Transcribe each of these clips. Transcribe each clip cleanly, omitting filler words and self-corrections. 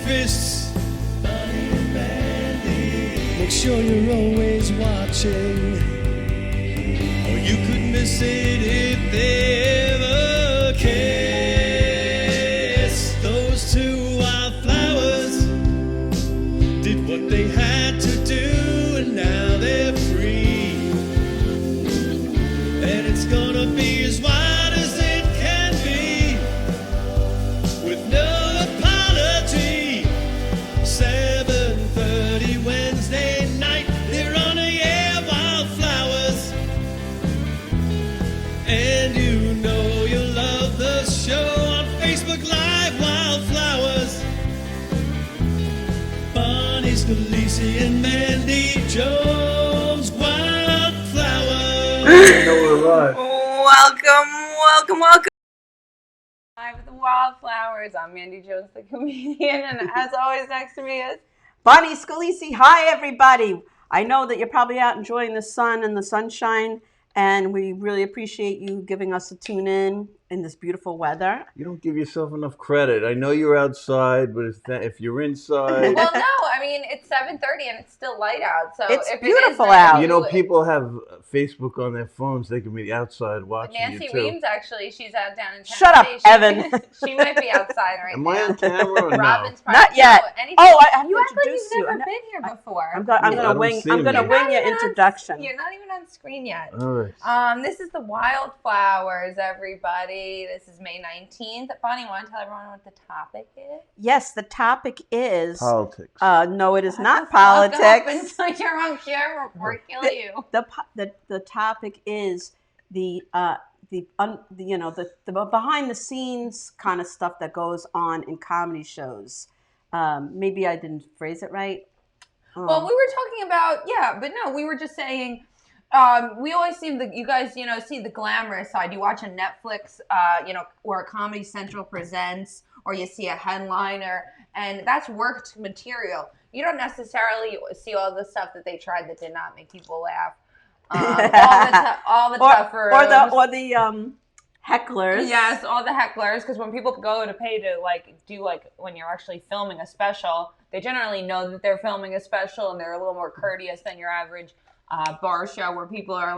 fists. Bonnie and Mandy. Make sure you're always watching, or you could miss it if they ever kiss. Those two wildflowers did what they had to do, and now they're free. And it's gonna be as wide as it can be, with no apology. 7:30 Wednesday night, they're on the air, Wildflowers. And you know you'll love the show on Facebook Live, Wildflowers. Bonnie, Scalisi, and Mandy Jones, Wildflowers. Welcome. Live with the Wildflowers. I'm Mandy Jones, the comedian, and as always, next to me is Bonnie Scalisi. Hi, everybody. I know that you're probably out enjoying the sun and the sunshine, and we really appreciate you giving us a tune in this beautiful weather. You don't give yourself enough credit. I know you're outside, but if you're inside... Well, no, I mean, it's 7:30 and it's still light out, so it's if beautiful it is out. You know, people have Facebook on their phones. They can be outside watching Nancy you, too. Weems, actually, she's out down in Tennessee. Shut up, Evan. She might be outside right Am now. I on camera or no? Robin's Not yet. No, Oh, I have you to act like introduce you've you. never been here before. I'm gonna wing your introduction. You're not even on screen yet. All right. This is the Wildflowers, everybody. This is May 19th. Bonnie, want to tell everyone what the topic is? Yes, the topic is Politics. No, it is not Fuck up politics. until you're on camera or kill you. The topic is the behind the scenes kind of stuff that goes on in comedy shows. Maybe I didn't phrase it right. Well, we were talking about, we were just saying, we always see you guys, see the glamorous side. You watch a Netflix, or a Comedy Central presents, or you see a headliner, and that's worked material. You don't necessarily see all the stuff that they tried that did not make people laugh. All the tougher or the hecklers. Yes, all the hecklers, because when people go to pay to do when you're actually filming a special, they generally know that they're filming a special and they're a little more courteous than your average bar show where people are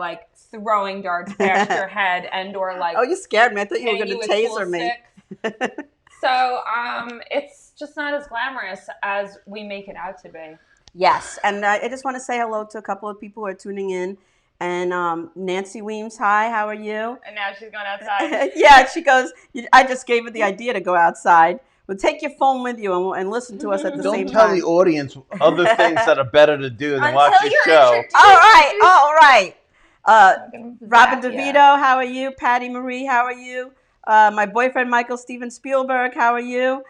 throwing darts past your head or Oh, you scared me. I thought you were going to taser me. So it's just not as glamorous as we make it out to be. Yes, and I just want to say hello to a couple of people who are tuning in. And Nancy Weems, hi, how are you? And now she's going outside. Yeah, she goes, I just gave her the idea to go outside. Well, take your phone with you and listen to us at the same time. Don't tell the audience other things that are better to do than watch your show. All right. Robin DeVito, how are you? Patty Marie, how are you? My boyfriend, Michael Steven Spielberg, how are you?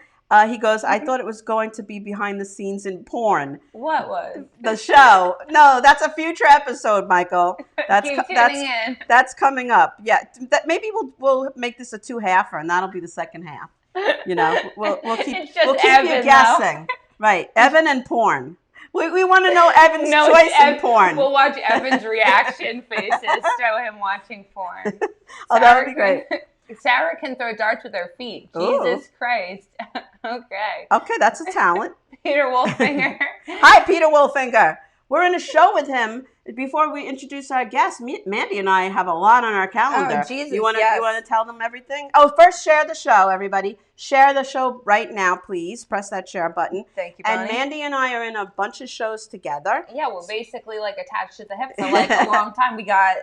He goes, I thought it was going to be behind the scenes in porn. What was? The show. No, that's a future episode, Michael. That's coming up. Yeah, maybe we'll make this a 2-halfer, and that'll be the second half. We'll keep you guessing. Right, Evan and porn. We want to know Evan's choice in porn. We'll watch Evan's reaction faces. Show him watching porn. Oh, that would be great. Sarah can throw darts with her feet. Jesus Christ. Okay, that's a talent. Peter Wolfinger. Hi, Peter Wolfinger. We're in a show with him. Before we introduce our guest, Mandy and I have a lot on our calendar. Oh, Jesus, you want to tell them everything? Oh, first share the show, everybody. Share the show right now, please. Press that share button. Thank you, Bonnie. And Mandy and I are in a bunch of shows together. Yeah, we're basically attached to the hip for a long time. We got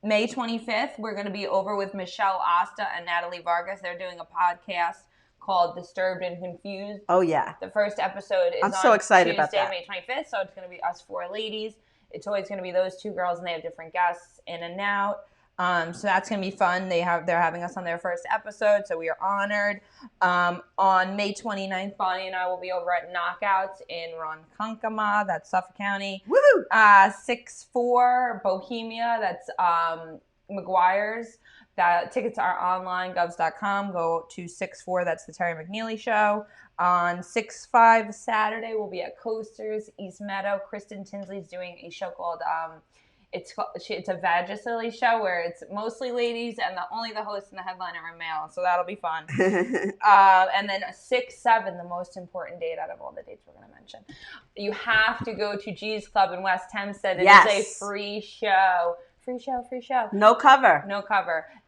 May 25th. We're going to be over with Michelle Asta and Natalie Vargas. They're doing a podcast called Disturbed and Confused. Oh, yeah. The first episode is I'm so excited Tuesday, about that. May 25th, so it's going to be us 4 ladies. It's always going to be those 2 girls, and they have different guests in and out. So that's going to be fun. They're having us on their first episode, so we are honored. On May 29th, Bonnie and I will be over at Knockouts in Ronkonkoma, that's Suffolk County. Woo! 6-4 Bohemia, that's McGuire's. Tickets are online, govs.com. Go to 6-4, that's the Terry McNeely Show. On 6-5 Saturday, we'll be at Coasters, East Meadow. Kristen Tinsley's doing a show called It's a vaginally show where it's mostly ladies and only the host and the headliner are male, so that'll be fun. And then 6/7, the most important date out of all the dates we're going to mention. You have to go to G's Club in West Hempstead. It is a free show. Free show. No cover.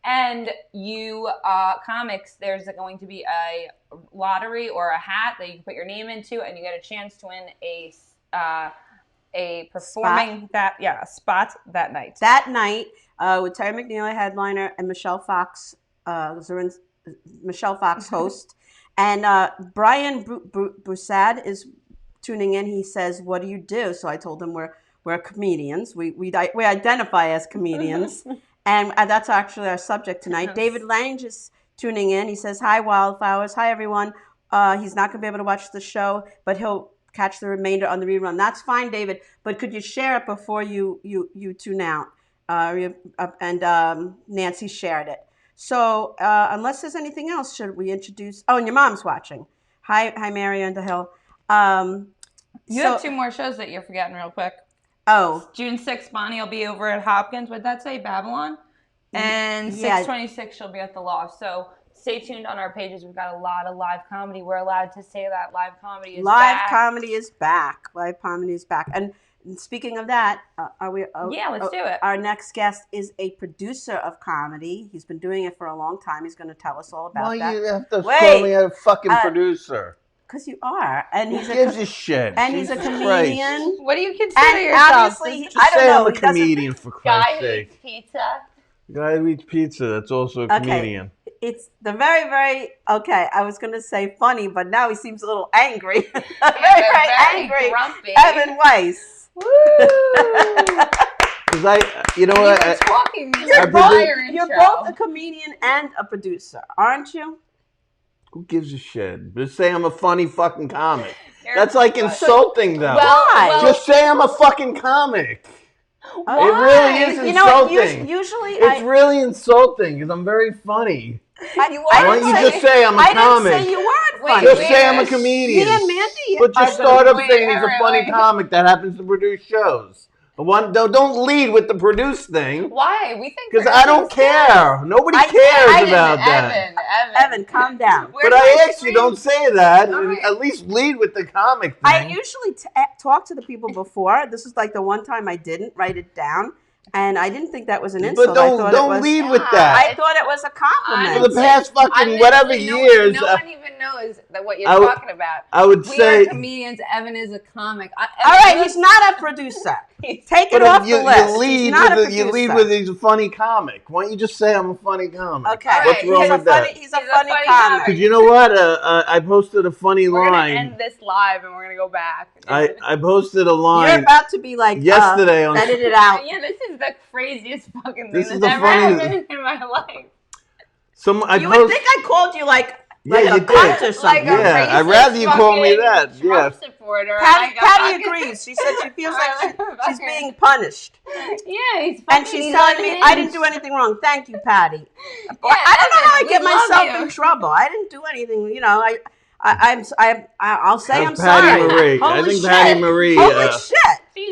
And you comics, there's going to be a lottery or a hat that you can put your name into, and you get a chance to win a performing spot that night. That night with Terry McNeely headliner and Michelle Fox host, and Brian Broussard is tuning in. He says, "What do you do?" So I told him we're comedians. We identify as comedians, and that's actually our subject tonight. David Lange is tuning in. He says, "Hi, Wildflowers. Hi, everyone." He's not going to be able to watch the show, but he'll catch the remainder on the rerun. That's fine, David. But could you share it before you tune out? And Nancy shared it. So unless there's anything else, should we introduce? Oh, and your mom's watching. Hi, Mary Underhill. You have 2 more shows that you're forgetting real quick. Oh. June 6th, Bonnie will be over at Hopkins. What'd that say? Babylon? And 6/26, she'll be at the Loft. So stay tuned on our pages. We've got a lot of live comedy. We're allowed to say that live comedy is back. Live comedy is back. Live comedy is back. And speaking of that, let's do it. Our next guest is a producer of comedy. He's been doing it for a long time. He's going to tell us all about that. Why you have to call me a fucking producer? Because you are. And Who gives a shit? And Jesus he's a comedian. Christ. What do you consider yourself? Obviously, Just I don't say know. I'm a comedian, for Christ's sake. Guy who eats pizza. Guy who eats pizza, that's also a comedian. It's the very, very, I was going to say funny, but now he seems a little angry. very angry. Grumpy. Evan Weiss. Woo! Because you're both a comedian and a producer, aren't you? Who gives a shit? Just say I'm a funny fucking comic. That's like insulting, though. Why? Just say I'm a fucking comic. Why? It really is insulting. Usually it's really insulting because I'm very funny. Why don't you just say I'm a comic? I didn't say you weren't funny. Just say I'm a comedian. Me and Mandy. But just start up saying he's a funny comic that happens to produce shows. Don't lead with the produce thing. Why? We think because I don't care. Nobody cares about that. Evan, calm down. But I asked you, don't say that. Right. At least lead with the comic thing. I usually talk to the people before. This is like the one time I didn't write it down. And I didn't think that was an insult. But don't lead with that. I thought it was a compliment. For the past fucking whatever years. No one even knows what you're talking about. I would say. We are comedians. Evan is a comic. All right, he's not a producer. Take it off the list. You lead with he's a funny comic. Why don't you just say I'm a funny comic? Okay. What's wrong with that? He's a funny comic. Because you know what? I posted a funny line. We're going to end this live and we're going to go back. I posted a line. You're about to be like, yesterday on edit it out. Yeah, this is the craziest fucking thing that's ever happened in my life. You would think I called you like a cunt or something. I'd rather you call me that. Trump supporter. Patty agrees. She said she feels like she's being punished. Yeah, he's and she's telling me I didn't do anything wrong. Thank you, Patty. I don't know how I get myself in trouble. I didn't do anything. You know, I'll say I'm sorry. Patty Marie. I think Patty Marie. Holy shit.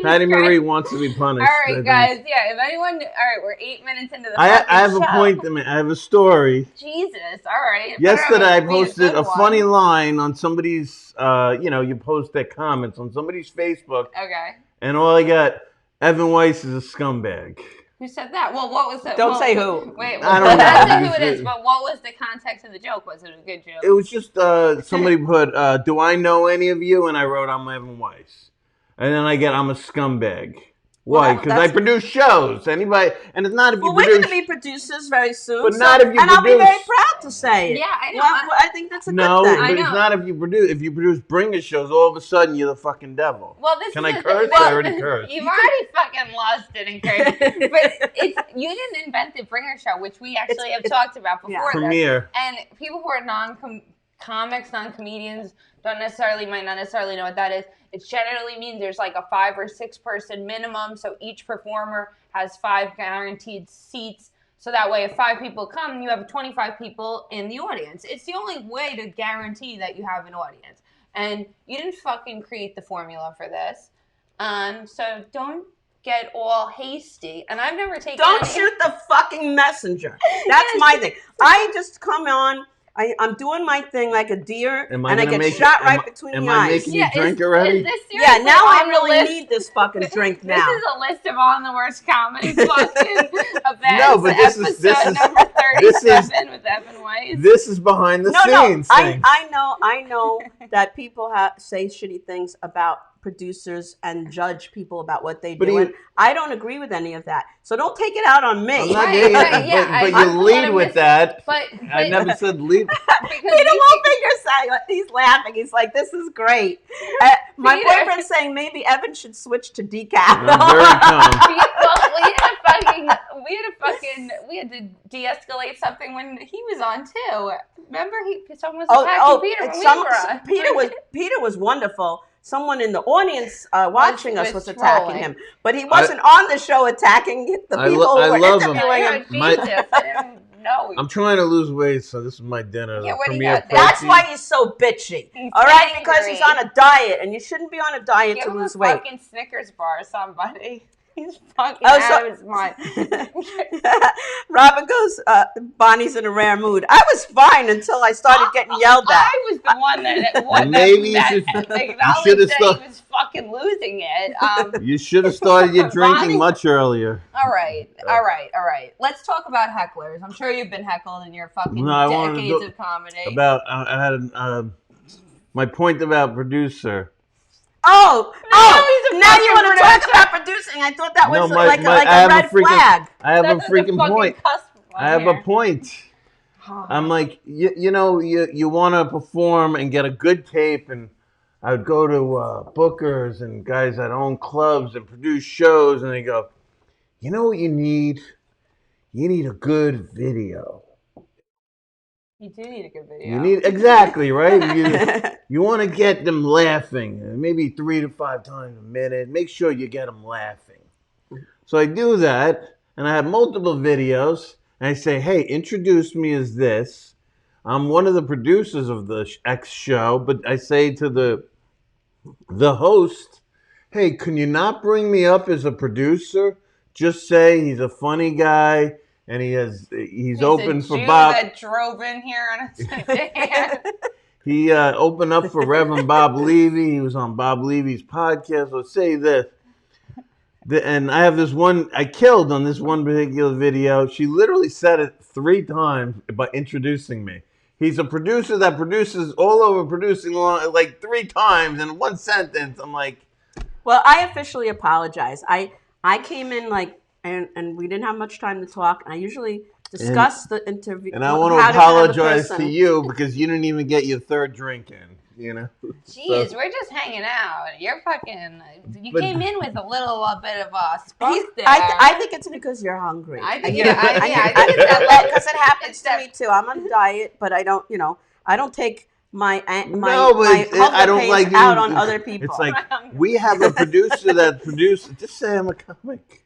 Patty Marie wants to be punished. All right, guys. Yeah, if anyone. All right, we're 8 minutes into the. I have a point to make. I have a story. Jesus. All right. Yesterday, I posted a funny line on somebody's. You post their comments on somebody's Facebook. Okay. And all I got, Evan Weiss is a scumbag. Who said that? Well, what was it? Don't say who. Wait, I don't know who it is, but what was the context of the joke? Was it a good joke? It was just somebody put, do I know any of you? And I wrote, I'm Evan Weiss. And then I get, I'm a scumbag. Why? Because I produce shows. Anybody, and it's not if you produce. We're going to be producers very soon. But not if you and produce. I'll be very proud to say it. Yeah, I know. I think that's a good thing. No, but it's not if you produce. If you produce bringer shows, all of a sudden you're the fucking devil. Well, this Can is I curse? I already cursed. You've already fucking lost it and cursed. But you didn't invent the bringer show, which we actually have talked about before. Yeah. Premiere. And people who are non-comics, non-comedians, might not necessarily know what that is. It generally means there's like a 5 or 6 person minimum. So each performer has 5 guaranteed seats. So that way, if 5 people come, you have 25 people in the audience. It's the only way to guarantee that you have an audience. And you didn't fucking create the formula for this. So don't get all hasty. And I've never taken Don't any... shoot the fucking messenger. That's my thing. I just come on. I'm doing my thing like a deer, and I get shot right between the eyes. Am I making you drink already? Is this Yeah, now I really list? need this fucking drink now. This is a list of on the worst comedy fucking events. No, but this is number 37 with Evan Weiss. This is behind the scenes. I know that people say shitty things about producers and judge people about what they do. And I don't agree with any of that. So don't take it out on me. But you lead with that. But I never said lead. Peter Wolfinger's saying, he's laughing. He's like, this is great. My boyfriend's saying maybe Evan should switch to decaf. I'm very calm. We had to de-escalate something when he was on too. Remember, someone was attacking Peter when we were. Peter was wonderful. Someone in the audience watching us was attacking him, but he wasn't on the show attacking the people who were interviewing him. I'm trying to lose weight, so this is my dinner. Yeah, what do you got? That's why he's so bitchy. All right, because he's on a diet, and you shouldn't be on a diet to lose weight. Give him a fucking Snickers bar or somebody. He's fucking out of his mind. Robin goes, Bonnie's in a rare mood. I was fine until I started getting yelled at. I was the one that should have he was fucking losing it. You should have started your drinking much earlier. All right. Let's talk about hecklers. I'm sure you've been heckled in your fucking decades of comedy. I had my point about producer. Now you want to talk about producing. I thought that was like a red flag. I have a freaking point. I have a point. I'm like, you want to perform and get a good tape, and I would go to bookers and guys that own clubs and produce shows, and they go, you know what you need? You need a good video. You do need a good video. You need exactly right. You want to get them laughing, maybe 3 to 5 times a minute. Make sure you get them laughing. So I do that, and I have multiple videos. And I say, hey, introduce me as this. I'm one of the producers of the X show, but I say to the host, hey, can you not bring me up as a producer? Just say he's a funny guy. And he's open for Bob. That drove in here on a sedan. He opened up for Reverend Bob Levy. He was on Bob Levy's podcast. Let's say this. And I have this one I killed on this one particular video. She literally said it 3 times by introducing me. He's a producer that produces all over producing like 3 times in one sentence. I'm like, well, I officially apologize. I came in like. And we didn't have much time to talk. And I usually discuss the interview. And I want to apologize to you because you didn't even get your 3rd drink in, you know? Jeez, we're just hanging out. You're fucking... You came in with a little bit of a spunk there. I think it's because you're hungry. I think it's that because it happens to me too. I'm on a diet, but I don't take my I don't like out on other people. It's like, we have a producer that produces... Just say I'm a comic.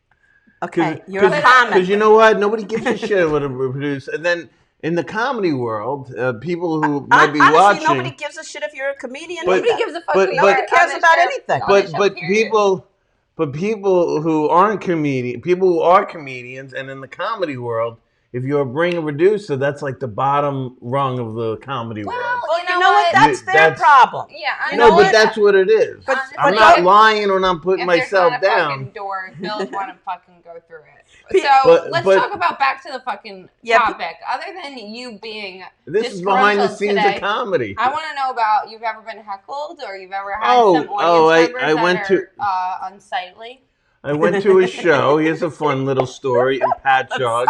Okay, you're a comic. Because you know what? Nobody gives a shit what a producer. And then in the comedy world, people who might be watching... nobody gives a shit if you're a comedian. Nobody gives a fuck if nobody cares about anything. But people who aren't comedians, people who are comedians, and in the comedy world, if you bring a producer, that's like the bottom rung of the comedy world. Well, you know what? That's their problem. Yeah, I know. But that's what it is. But I'm not lying when I'm putting myself down. If there's not a fucking door, Bill want to fucking go through it. So let's talk about back to the fucking topic. Other than you being this is behind the scenes today, of comedy. I want to know about you've ever been heckled or you've ever had some audience members that are unsightly. I went to a show. Here's a fun little story in Patchogue.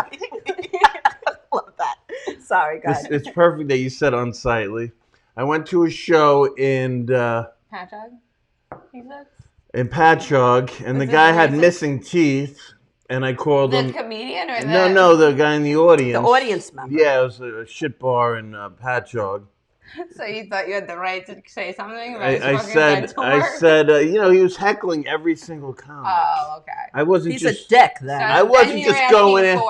Love that. Sorry, guys. It's perfect that you said unsightly. I went to a show in Patchogue. In Patchogue, and the guy had missing teeth, and I called him. The comedian or the No, the guy in the audience. The audience member. Yeah, it was a shit bar in Patchogue. So you thought you had the right to say something about I said, he was heckling every single comic. Oh, okay. I wasn't He's a dick then. So I wasn't just going in.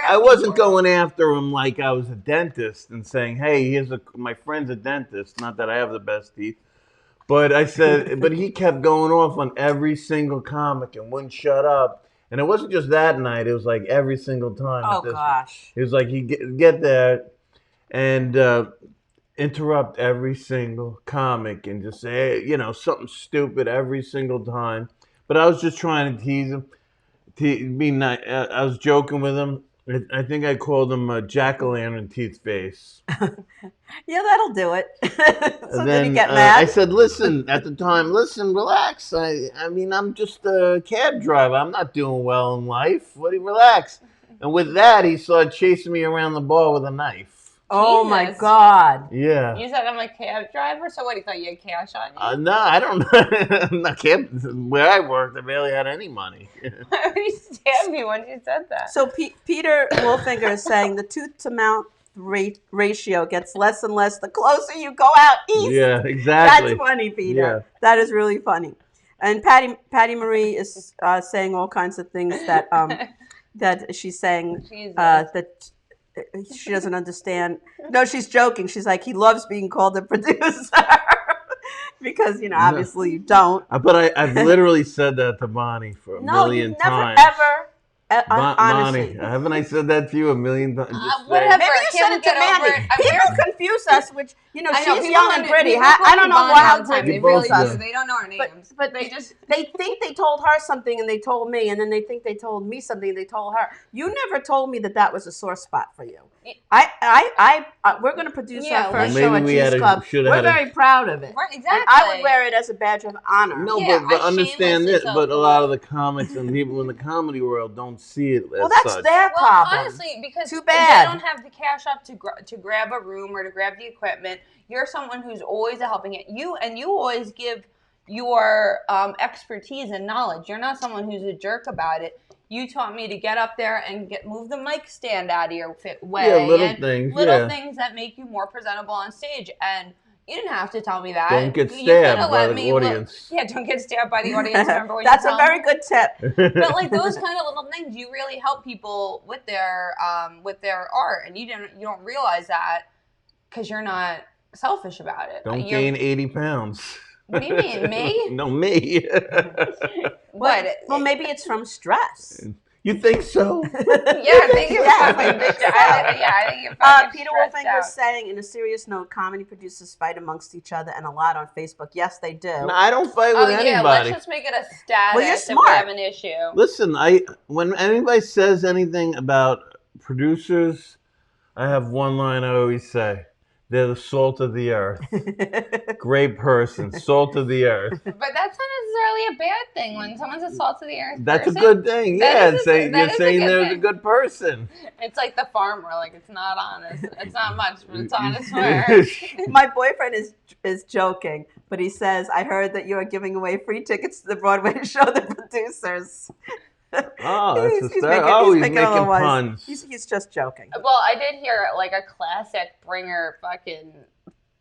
I wasn't going after him like I was a dentist and saying, hey, my friend's a dentist. Not that I have the best teeth. But I said, but he kept going off on every single comic and wouldn't shut up. And it wasn't just that night; it was like every single time. Oh gosh. It was like he'd get there and interrupt every single comic and just say, something stupid every single time. But I was just trying to tease him. Be nice. I was joking with him. I think I called him jack-o'-lantern teeth face. Yeah, that'll do it. So And did he then get mad? I said, listen, at the time, relax. I mean, I'm just a cab driver. I'm not doing well in life. What do you relax? And with that, he started chasing me around the bar with a knife. Oh my Jesus. God. Yeah. You said I'm a cab driver, so what? He thought you had cash on you? No, I don't know. Where I worked, I barely had any money. Why would he stab you when you said that? So Peter Wolfinger is saying the tooth-to-mouth ratio gets less and less the closer you go out east. Yeah, exactly. That's funny, Peter. Yeah. That is really funny. And Patty Marie is saying all kinds of things that that she's saying that she doesn't understand. No, she's joking. She's like, he loves being called a producer because obviously you don't. But I've literally said that to Bonnie for a million times. Honestly. Bonnie, haven't I said that to you a million times? Whatever. Maybe you said it to Mandy. People confuse us, which I know, she's people young and pretty. people I call don't me know Bonnie how all the time. to They confuse really us. do. They don't know our names. But they think they told her something and they told me, and then they think they told me something and they told her. You never told me that was a sore spot for you. We're going to produce our first show at Cheese Club. We're very proud of it. Right, exactly. And I would wear it as a badge of honor. No, Yeah, but I understand this. shamelessly But a lot of the comics and people in the comedy world don't see it as Well, that's such. their Well, problem. honestly, because Too bad. they don't have the cash up to grab a room or to grab the equipment. You're someone who's always a helping hand. You always give your expertise and knowledge. You're not someone who's a jerk about it. You taught me to get up there and move the mic stand out of your way. Yeah, little and things. Little things that make you more presentable on stage. And you didn't have to tell me that. Don't get You stabbed could've by let the me audience. don't get stabbed by the audience. Remember when That's you a very good tip. But like those kind of little things, you really help people with their art, and you don't realize that because you're not selfish about it. Don't gain 80 pounds. What do you mean, me? No, me. Well, maybe it's from stress. You think so? Yeah, I think you're fucking bitch. I think you're fucking Peter stressed Wolfinger out. is saying, in a serious note, comedy producers fight amongst each other and a lot on Facebook. Yes, they do. No, I don't fight Oh with yeah, let's anybody. just make it a status Well, you're if we smart. have an issue. Listen, when anybody says anything about producers, I have one line I always say. They're the salt of the earth. Great person, salt of the earth. But that's not necessarily a bad thing when someone's a salt of the earth That's person. a good thing. That Yeah, is you're saying good they're a thing. good person. It's like the farmer, like it's not honest. It's not much, but it's honest work. My boyfriend is joking, but he says, I heard that you are giving away free tickets to the Broadway show, The Producers. Oh, that's He's he's making making a little puns. He's just joking. Well, I did hear like a classic bringer fucking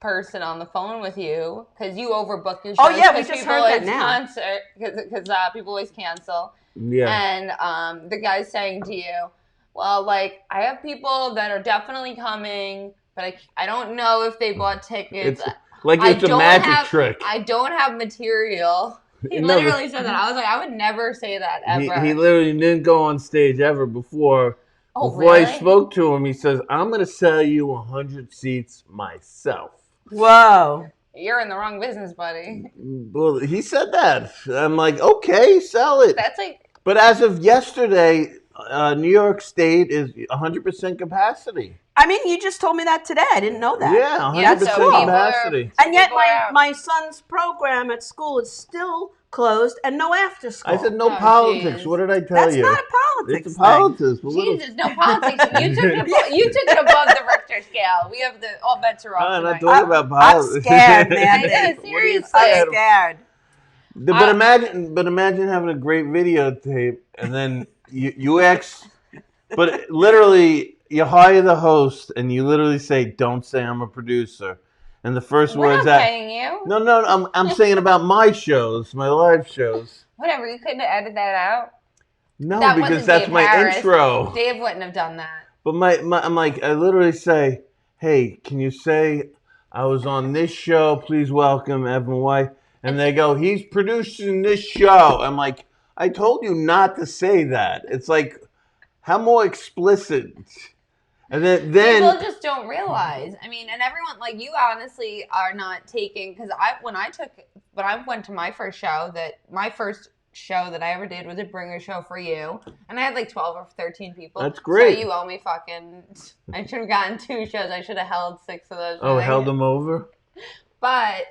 person on the phone with you because you overbook your shows. Oh, yeah, we 'cause just people heard that always now. Because people always cancel. Yeah. And the guy's saying to you, well, like, I have people that are definitely coming, but I don't know if they bought tickets. It's like it's a magic trick. I don't have material. He No, literally said that. I was like, I would never say that ever. He literally didn't go on stage ever before. Oh, Before I really? spoke to him, he says, I'm going to sell you 100 seats myself. Whoa. You're in the wrong business, buddy. Well, he said that. I'm like, okay, sell it. That's like, But as of yesterday, New York State is 100% capacity. I mean, you just told me that today. I didn't know that. Yeah, 100% Yeah, so people are- capacity. And yet People are out. my son's program at school is still closed and no after school. I said no Oh, politics. geez. What did I tell That's you? not a politics It's a thing. politics. But little- Jesus, no politics. You took it above the Richter scale. We have all bets are off I'm not tonight. talking about I'm politics. scared, man. I know, I'm seriously. scared. But imagine having a great videotape and then you ask, but literally you hire the host and you literally say, "Don't say I'm a producer," and the first We're words not that paying you. no, I'm saying about my shows, my live shows. Whatever, you couldn't have edited that out. No, That because wasn't that's Dave my Harris. intro. Dave wouldn't have done that. But I'm like, I literally say, "Hey, can you say I was on this show. Please welcome Evan White. And they go, he's producing this show. I'm like, I told you not to say that. It's like, how more explicit? And then people just don't realize. I mean, and everyone, like, you honestly are not taking, because when I went to my first show, my first show that I ever did was a bringer show for you, and I had like 12 or 13 people. That's great. So you owe me I should have gotten 2 shows. I should have held 6 of those. Oh, held them over? But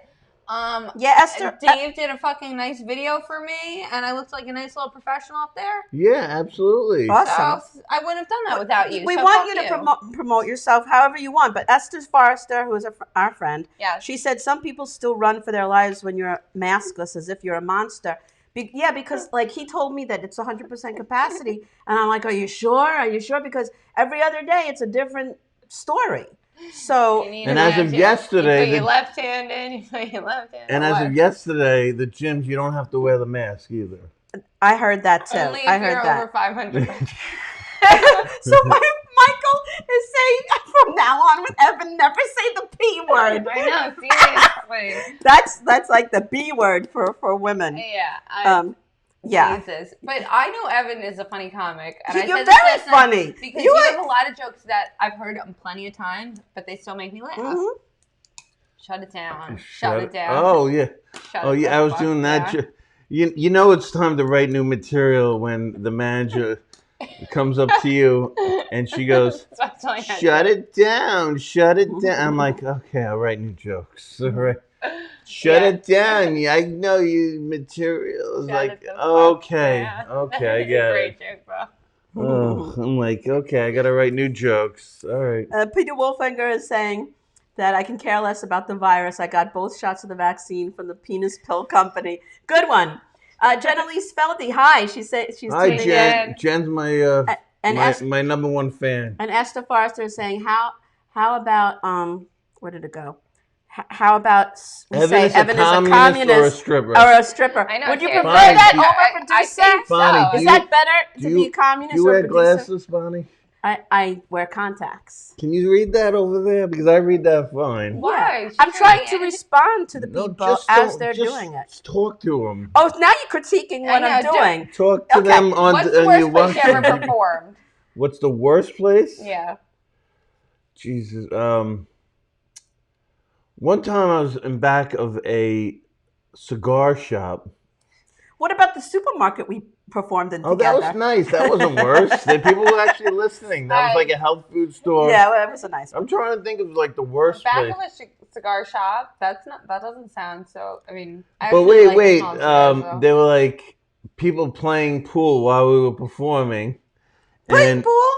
yeah, Esther. Dave did a fucking nice video for me, and I looked like a nice little professional up there. Yeah, absolutely. Awesome. So I wouldn't have done that without you. We so want you to promote yourself however you want. But Esther Forrester, who is our friend, she said some people still run for their lives when you're maskless, as if you're a monster. Yeah, because like he told me that it's 100% capacity, and I'm like, are you sure? Are you sure? Because every other day it's a different story. So, and as of yesterday, you put your left hand in, you put your left hand. And as of yesterday, the gyms, you don't have to wear the mask either. I heard that too. Only if I heard you're that. over 500. So Michael is saying from now on with Evan, never say the P word. I know, seriously. That's like the B word for women. Yeah. Yeah. Jesus. But I know Evan is a funny comic. And You're very funny. Because you have a lot of jokes that I've heard plenty of times, but they still make me laugh. Mm-hmm. Shut it down. Shut it down. Oh, yeah. I was doing that. You know it's time to write new material when the manager comes up to you and she goes, shut it down. I'm like, okay, I'll write new jokes. All right. Shut it down. I know you materials. Like, okay, I get it. Great joke, bro. I'm like, okay, I gotta write new jokes. All right. Peter Wolfinger is saying that I can care less about the virus. I got both shots of the vaccine from the Penis Pill Company. Good one. Jenna Lee Spelty, hi. She's hi, Jen. Jen's my my number one fan. And Esther Forrester is saying, how about where did it go? How about Evan is a communist or a stripper? I know. Would you prefer that over producer? Bonnie, is that better to be a communist or a producer? Do you wear glasses, Bonnie? I wear contacts. Can you read that over there? Because I read that fine. Why? Yeah. I'm trying to respond to the people as they're doing it. Just talk to them. Oh, now you're critiquing what I'm doing. Talk to them on What's the worst place you ever performed? What's the worst place? Yeah. Jesus. One time I was in back of a cigar shop. What about the supermarket we performed in together? Oh, that was nice. That wasn't worse. People were actually listening. That was like a health food store. Yeah, well, it was a nice one. I'm trying to think of like the worst place. Back of a cigar shop? That doesn't sound so, I mean. But wait. They were like people playing pool while we were performing. Playing pool?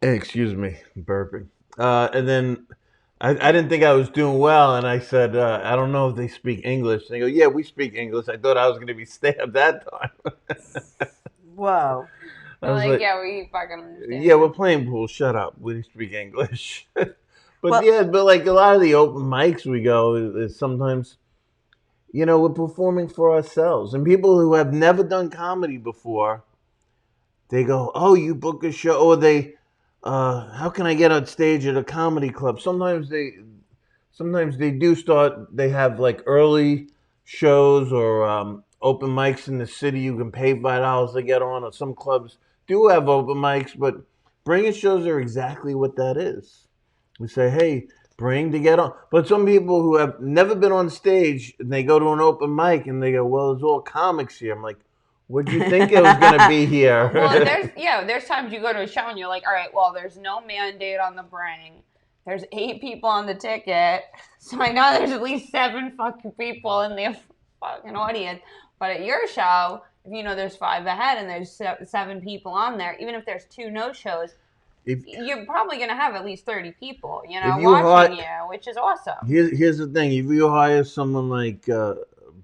Excuse me, burping. And then I didn't think I was doing well, and I said, I don't know if they speak English. And they go, yeah, we speak English. I thought I was going to be stabbed that time. Whoa. I was like, yeah, we fucking understand. Yeah, we're playing pool. Shut up. We speak English. But like a lot of the open mics we go is sometimes, we're performing for ourselves. And people who have never done comedy before, they go, oh, you book a show, or they... how can I get on stage at a comedy club? Sometimes they do start. They have like early shows or open mics in the city. You can pay $5 to get on. Or some clubs do have open mics, but bringer shows are exactly what that is. We say, hey, bring to get on. But some people who have never been on stage and they go to an open mic and they go, well, there's all comics here. I'm like, what do you think it was going to be here? Well, there's times you go to a show and you're like, all right, well, there's no mandate on the bring. There's 8 people on the ticket. So I know there's at least 7 fucking people in the fucking audience. But at your show, if there's 5 ahead and there's 7 people on there, even if there's 2 no-shows, you're probably going to have at least 30 people, watching you, which is awesome. Here's the thing. If you hire someone like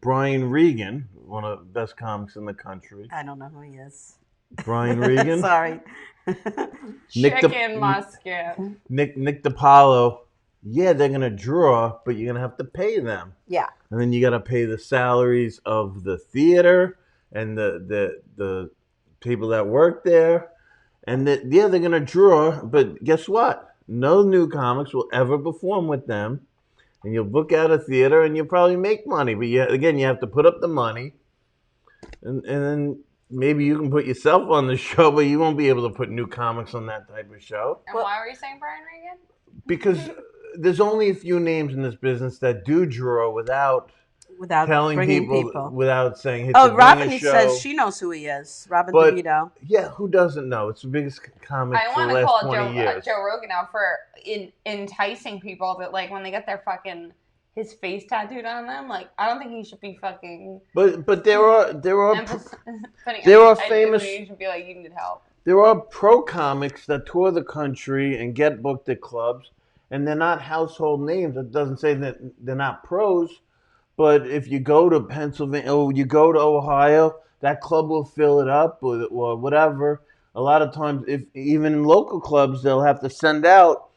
Brian Regan, one of the best comics in the country. I don't know who he is. Brian Regan. Sorry. Chicken musket. Nick DiPaolo. Yeah, they're gonna draw, but you're gonna have to pay them. Yeah. And then you gotta pay the salaries of the theater and the people that work there. And they're gonna draw, but guess what? no new comics will ever perform with them. And you'll book out a theater and you'll probably make money. But again, you have to put up the money. And then maybe you can put yourself on the show, but you won't be able to put new comics on that type of show. And why were you saying Brian Regan? Because there's only a few names in this business that do draw without telling people, without saying, hey, Robin says she knows who he is. Robin DeVito. Yeah, who doesn't know? It's the biggest comic for the last 20 years. Joe Rogan out for enticing people that, like, when they get their fucking his face tattooed on them, like, I don't think he should be fucking. But there are famous. You should be like, you need help. There are pro comics that tour the country and get booked at clubs, and they're not household names. It doesn't say that they're not pros. But if you go to Pennsylvania or you go to Ohio, that club will fill it up or whatever. A lot of times, even in local clubs, they'll have to send out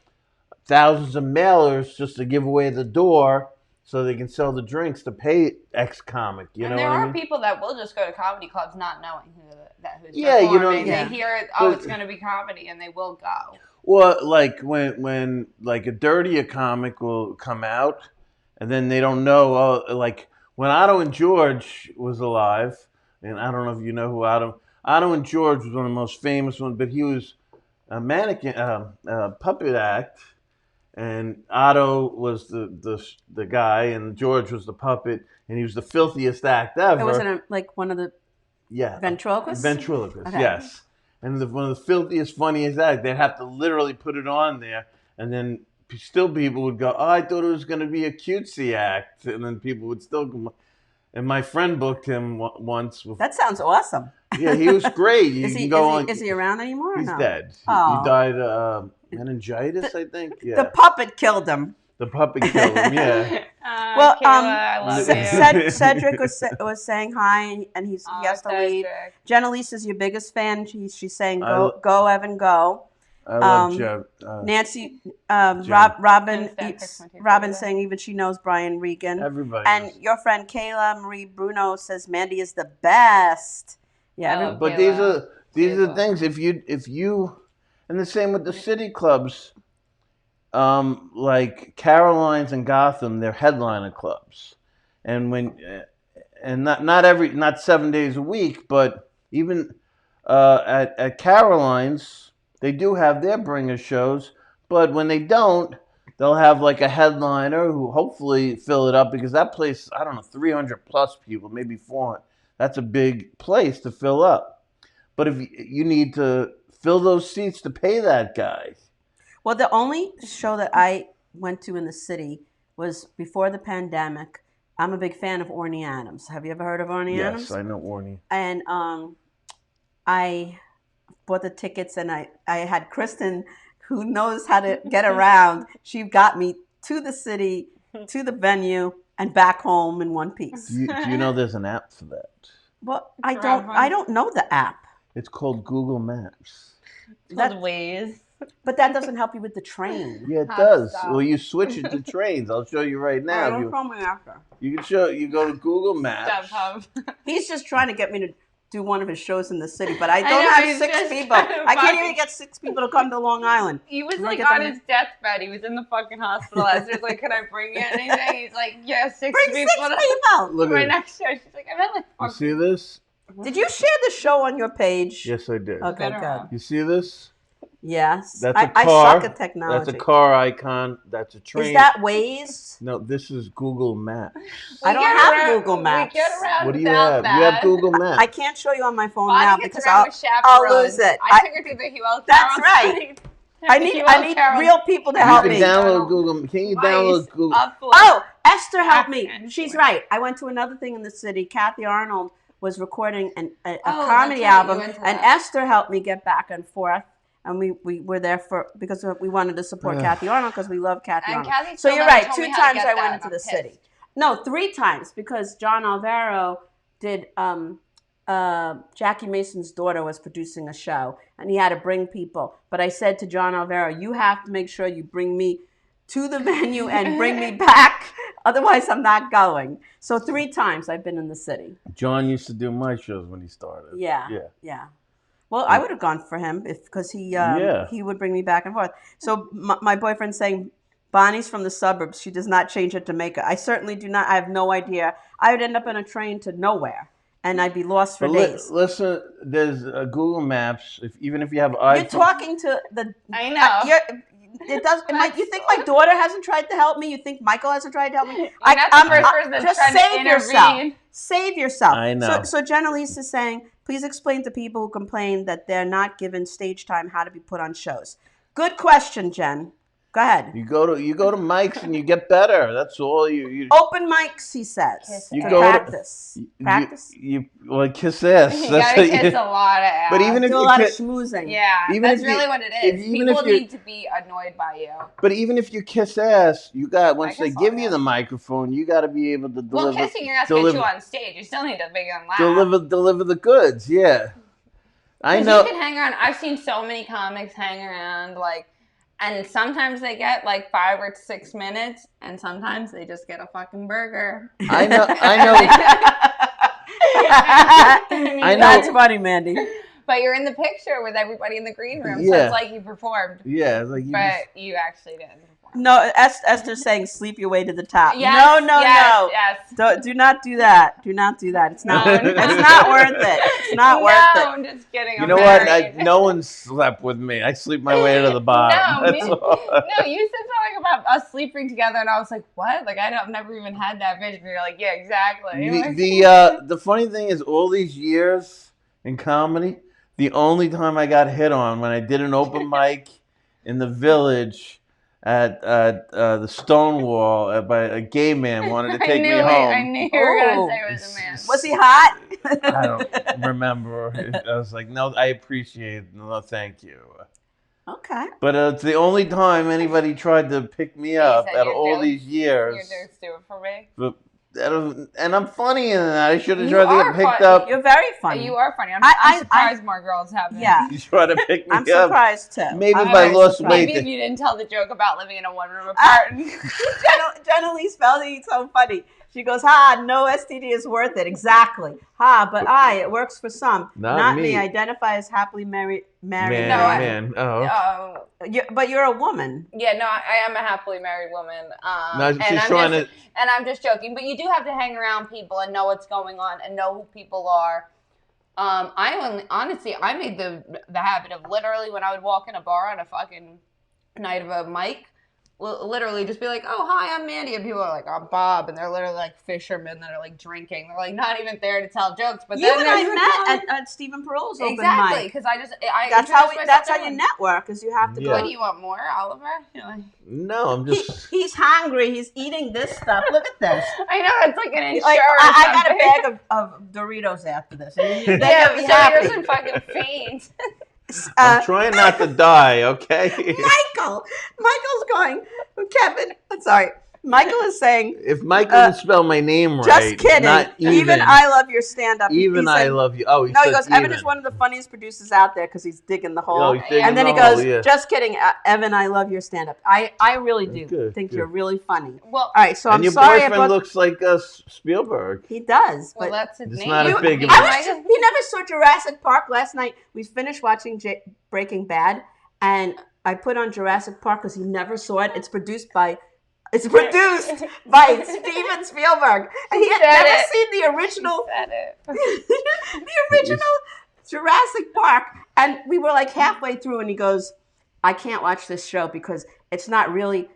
thousands of mailers just to give away the door so they can sell the drinks to pay X comic. You know what I mean? And there are people that will just go to comedy clubs not knowing who's performing. Yeah. They hear, it's going to be comedy, and they will go. Well, like when like a dirtier comic will come out. And then they don't know, like when Otto and George was alive, and I don't know if you know who Otto and George was one of the most famous ones, but he was a mannequin, puppet act, and Otto was the guy, and George was the puppet, and he was the filthiest act ever. It wasn't like one of the ventriloquists? Ventriloquists, okay. Yes. And one of the filthiest, funniest acts. They'd have to literally put it on there, and then still people would go, I thought it was going to be a cutesy act. And then people would still come. And my friend booked him once. That sounds awesome. Yeah, he was great. Is he around anymore? He's or no? Dead. Oh. He died meningitis, I think. Yeah. The puppet killed him. The puppet killed him, yeah. Well, Kayla, I love you. Cedric was saying hi, and he has to leave. Jennalise is your biggest fan. She's saying, go, Evan, go. I love Jeff. Nancy, Robin saying even she knows Brian Regan. Everybody. And your friend Kayla Marie Bruno says Mandy is the best. Yeah, but these are the things. If you, and the same with the city clubs, like Caroline's and Gotham, they're headliner clubs, and not 7 days a week, but even at Caroline's. They do have their bringer shows, but when they don't, they'll have like a headliner who hopefully fill it up because that place, I don't know, 300 plus people, maybe 400. That's a big place to fill up. But if you need to fill those seats to pay that guy. Well, the only show that I went to in the city was before the pandemic. I'm a big fan of Orny Adams. Have you ever heard of Orny Adams? Yes, I know Orny. And I bought the tickets, and I had Kristen, who knows how to get around. She got me to the city, to the venue, and back home in one piece. Do you know there's an app for that? Well, I don't know the app. It's called Google Maps. It's called Weiss. But that doesn't help you with the train. Yeah, it does. Well, you switch it to trains. I'll show you right now. Don't tell me after. You go to Google Maps. He's just trying to get me to do one of his shows in the city, but I don't have 6 people. I can't even get 6 people to come to Long Island. He was like on his deathbed. He was in the fucking hospital. I was like, can I bring you anything? He's like, yeah, 6 people. Bring 6 people. Look my next show. She's like, I've had like 4 You see this? Did you share the show on your page? Yes, I did. Okay, good. You see this? Yes. That's a car. I suck at technology. That's a car icon. That's a train. Is that Weiss? No, this is Google Maps. I don't have Google Maps. We get around what do you have? That. You have Google Maps. I can't show you on my phone now because I'll lose it. I took her to the Hewell. That's right. I need real people to help me. You can download Google. Can you download Google? Oh, Esther helped me. She's right. I went to another thing in the city. Kathy Arnold was recording a comedy album, and Esther helped me get back and forth. And we were there because we wanted to support Kathy Arnold because we love Kathy Arnold. So you're right. 2 times I went into the city. No, 3 times because John Alvaro did. Jackie Mason's daughter was producing a show, and he had to bring people. But I said to John Alvaro, "You have to make sure you bring me to the venue and bring me back. Otherwise, I'm not going." So 3 times I've been in the city. John used to do my shows when he started. Yeah. Well, I would have gone for him because he would bring me back and forth. So my boyfriend's saying Bonnie's from the suburbs. She does not change her to makeup. I certainly do not. I have no idea. I would end up in a train to nowhere, and I'd be lost for days. Listen, there's Google Maps. Even if you have iPhone, you're talking to the. I know. It does. You think my daughter hasn't tried to help me? You think Michael hasn't tried to help me? I'm the first person that's just trying save to yourself. intervene. Save yourself. I know. So Jenalise is saying, please explain to people who complain that they're not given stage time how to be put on shows. Good question, Jen. Go ahead. You go to Mike's and you get better. That's all you Open mics, he says. You to go practice. Practice. You kiss ass. You gotta kiss a lot of ass. But even if do a you lot of schmoozing. Yeah, even that's if you- really what it is. even People if you- need to be annoyed by you. But even if you kiss ass, you got once they kiss give all you ass. the microphone, you got to be able to deliver. Well, kissing your ass gets you on stage. You still need to make them laugh. Deliver the goods. Yeah, I know. You can hang around. I've seen so many comics hang around and sometimes they get 5 or 6 minutes, and sometimes they just get a fucking burger. I know. I know. That's funny, Mandy. But you're in the picture with everybody in the green room, so Yeah. it's like you performed. Yeah, it's like you. But you actually didn't perform. No, Esther's saying sleep your way to the top. Yes, No. Yes. Do not do that. Do not do that. It's not. No. It's not worth it. It's not worth No, it. I'm just kidding. You I'm know what? married. No one slept with me. I sleep my way to the bottom. No, That's all. No, you said something about us sleeping together, and I was like, "What?" I've never even had that vision. You're like, "Yeah, exactly." The funny thing is, all these years in comedy, the only time I got hit on when I did an open mic in the Village at the Stonewall by a gay man wanted to take me home. I knew you were gonna say it was a man. Was he hot? I don't remember. I was like, no, I appreciate it. No, thank you. Okay. But it's the only time anybody tried to pick me up said out of your all jokes- these years. Your jokes do it for me. But and I'm funny in that. I should have You tried to are get picked funny. up. You're very funny. You are funny. I'm I- surprised more girls haven't. Yeah. You try to pick me I'm up. surprised too. Maybe I'm if I very lost surprised. Maybe weight. if you didn't tell the joke about living in a one-room apartment. Jenalise Feldy, so funny. She goes, no STD is worth it. Exactly. But it works for some. Not me. me. Identify as happily married Man. Oh. But you're a woman. Yeah, no, I am a happily married woman. No, she's trying to. And I'm just joking. But you do have to hang around people and know what's going on and know who people are. I made the habit of literally when I would walk in a bar on a fucking night of a mic, literally just be like, "Oh, hi, I'm Mandy," and people are like, "I'm Bob," and they're literally like fishermen that are drinking. They're not even there to tell jokes. But You then and I met at Stephen Perole's open exactly mic. because That's how you network. Is you have to What go. do you want more, Oliver? You're like, No, I'm just. He's hungry. He's eating this stuff. Look at this. I know it's like an insurance. I got a bag of Doritos after this. Then Yeah, you'll be so happy. he doesn't fucking faint. I'm trying not to die, okay? Michael's going. Kevin, I'm sorry. Michael is saying, If Mike can spell my name right, just kidding. not Even I love your stand-up. Even He I said- love you. Oh, he No, he said goes, Evan even. is one of the funniest producers out there because he's digging the hole. Oh, he's digging And then the he goes, hole, yeah. just kidding, Evan, I love your stand-up. I really do Good, think good. you're really funny. Well, All right, so And I'm your sorry boyfriend about... looks like Spielberg. He does. well, But that's his It's name. not as big of a- he never saw Jurassic Park last night. We finished watching Breaking Bad, and I put on Jurassic Park because he never saw it. It's produced by Steven Spielberg, and he had said never it. seen the original, Said it. the original Jurassic Park. And we were like halfway through, and he goes, "I can't watch this show because it's not really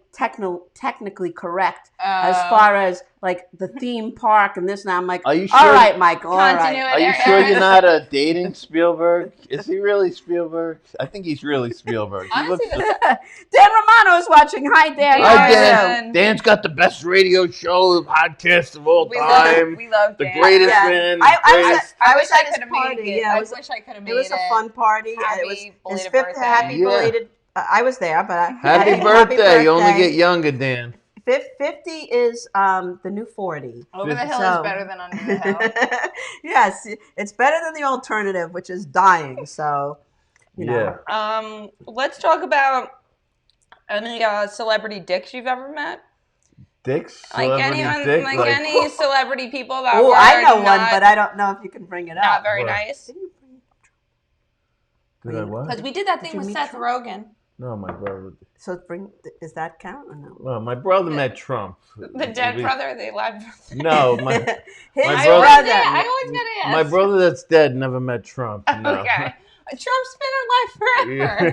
technically correct as far as like the theme park and this." And I'm like, Are you all sure- right, Michael, all right. Continuity. Are you sure you're not dating Spielberg? Is he really Spielberg? I think he's really Spielberg. He Honestly, Dan Romano is watching. Hi, Dan. Hi, How are Dan. you? Dan's got the best radio show podcast of all We time. love The Dan. greatest Yeah. man. I I was wish I at his could have made party. it. Yeah, I it was, wish I could have made it was a fun party. Happy It was his belated 5th birthday. happy Yeah. belated. I was there, but Happy birthday. You only get younger, Dan. 50 is the new 40. Over the hill So- is better than under the hill. Yes, it's better than the alternative, which is dying. So, you know. Yeah. Let's talk about any celebrity dicks you've ever met. Dicks? Like Celebrity anyone, dick? like any celebrity people that Oh, were I know one, not, but I don't know if you can bring it not up. very What? nice. Did I what? Because we did that thing you with meet Seth Trump? Rogen. No, my brother. So does that count or no? Well, my brother met Trump. The dead brother, the alive brother. No, my His My I brother- always gotta ask. my brother that's dead never met Trump. No. Okay. Trump's been alive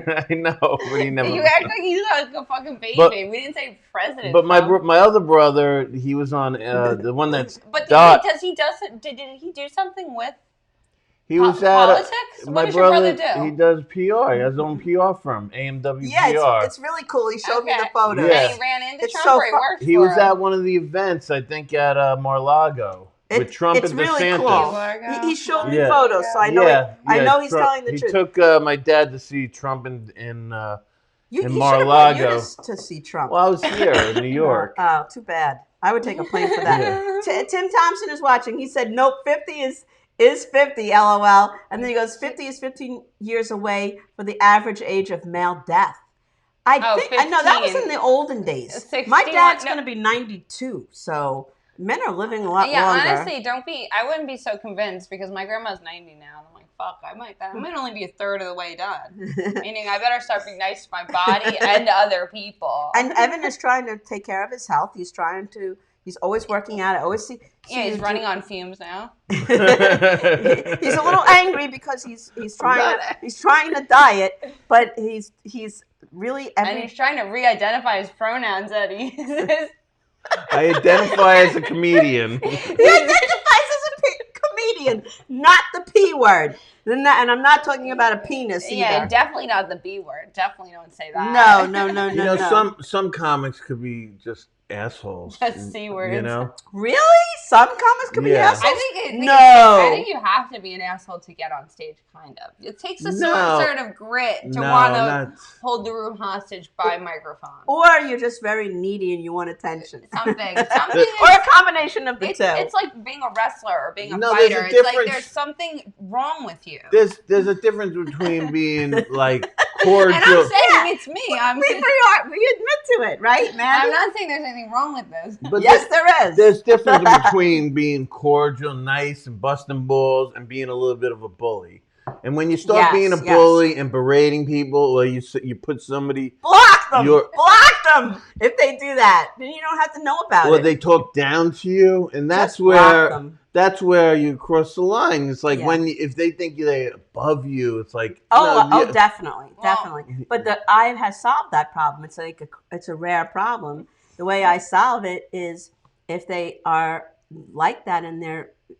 forever. I know, but he never. You act like he's like a fucking baby. But- We didn't say president. But Trump. my other brother, he was on the one that's. But Dot. did he do something with He was at politics? What my does your brother brother. do? He does PR. He has his own PR firm, AMW Yeah, PR. it's really cool. He showed me Okay. the photos. Yeah. And he ran into It's Trump so or he fu- worked He for was him? at one of the events, I think, at Mar-a-Lago with Trump it's and really DeSantis. cool. He showed me Yeah. photos, so I know I know he's Trump- telling the he truth. took my dad to see Trump in You in should have Mar-a-Lago. brought you to see Trump. Well, I was here in New York. Oh, too bad. I would take a plane for that. Tim Thompson is watching. He said, "Nope, 50 is 50, LOL." And then he goes, 50 is 15 years away for the average age of male death. I know that was 15. in the olden days. 61 My dad's no. going to be 92, so men are living a lot Yeah, longer. honestly, I wouldn't be so convinced because my grandma's 90 now. And I'm like, fuck, I might only be a third of the way done. Meaning I better start being nice to my body and to other people. And Evan is trying to take care of his health. He's always working out. I always see He's running on fumes now. He's a little angry because he's trying to diet, but he's really And he's trying to re-identify his pronouns that he uses. I identify as a comedian. he identifies as a comedian, not the P word. And I'm not talking about a penis either. Yeah, definitely not the B word. Definitely don't say that. No. You know, some comics could be just assholes. Just C words. You know? Really? Some comics can be Yeah. assholes? I think you have to be an asshole to get on stage, kind of. It takes a sort of grit to want to hold the room hostage by microphone. Or you're just very needy and you want attention. Something or a combination of the two. It's like being a wrestler or being a No, fighter. there's a It's like difference. there's something wrong with you. There's a difference between being like cordial. And I'm saying it's me. we admit to it, right, man? I'm not saying there's anything wrong with this. But yes, there is. There's difference between being cordial, nice, and busting balls, and being a little bit of a bully. And when you start being a bully and berating people, or you put somebody block them. Block them if they do that. Then you don't have to know about it. Or they talk down to you, and that's where you cross the line. It's like if they think they're above you, it's like definitely. But I have solved that problem. It's like it's a rare problem. The way I solve it is if they are like that and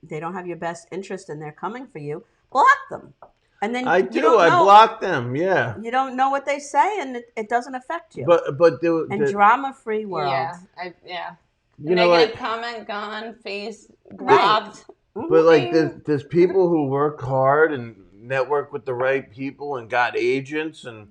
they don't have your best interest and they're coming for you, block them. And then I block them. Yeah. You don't know what they say, and it doesn't affect you. But drama-free world. Yeah. You know, negative comment gone, face blocked. But like there's people who work hard and network with the right people and got agents and.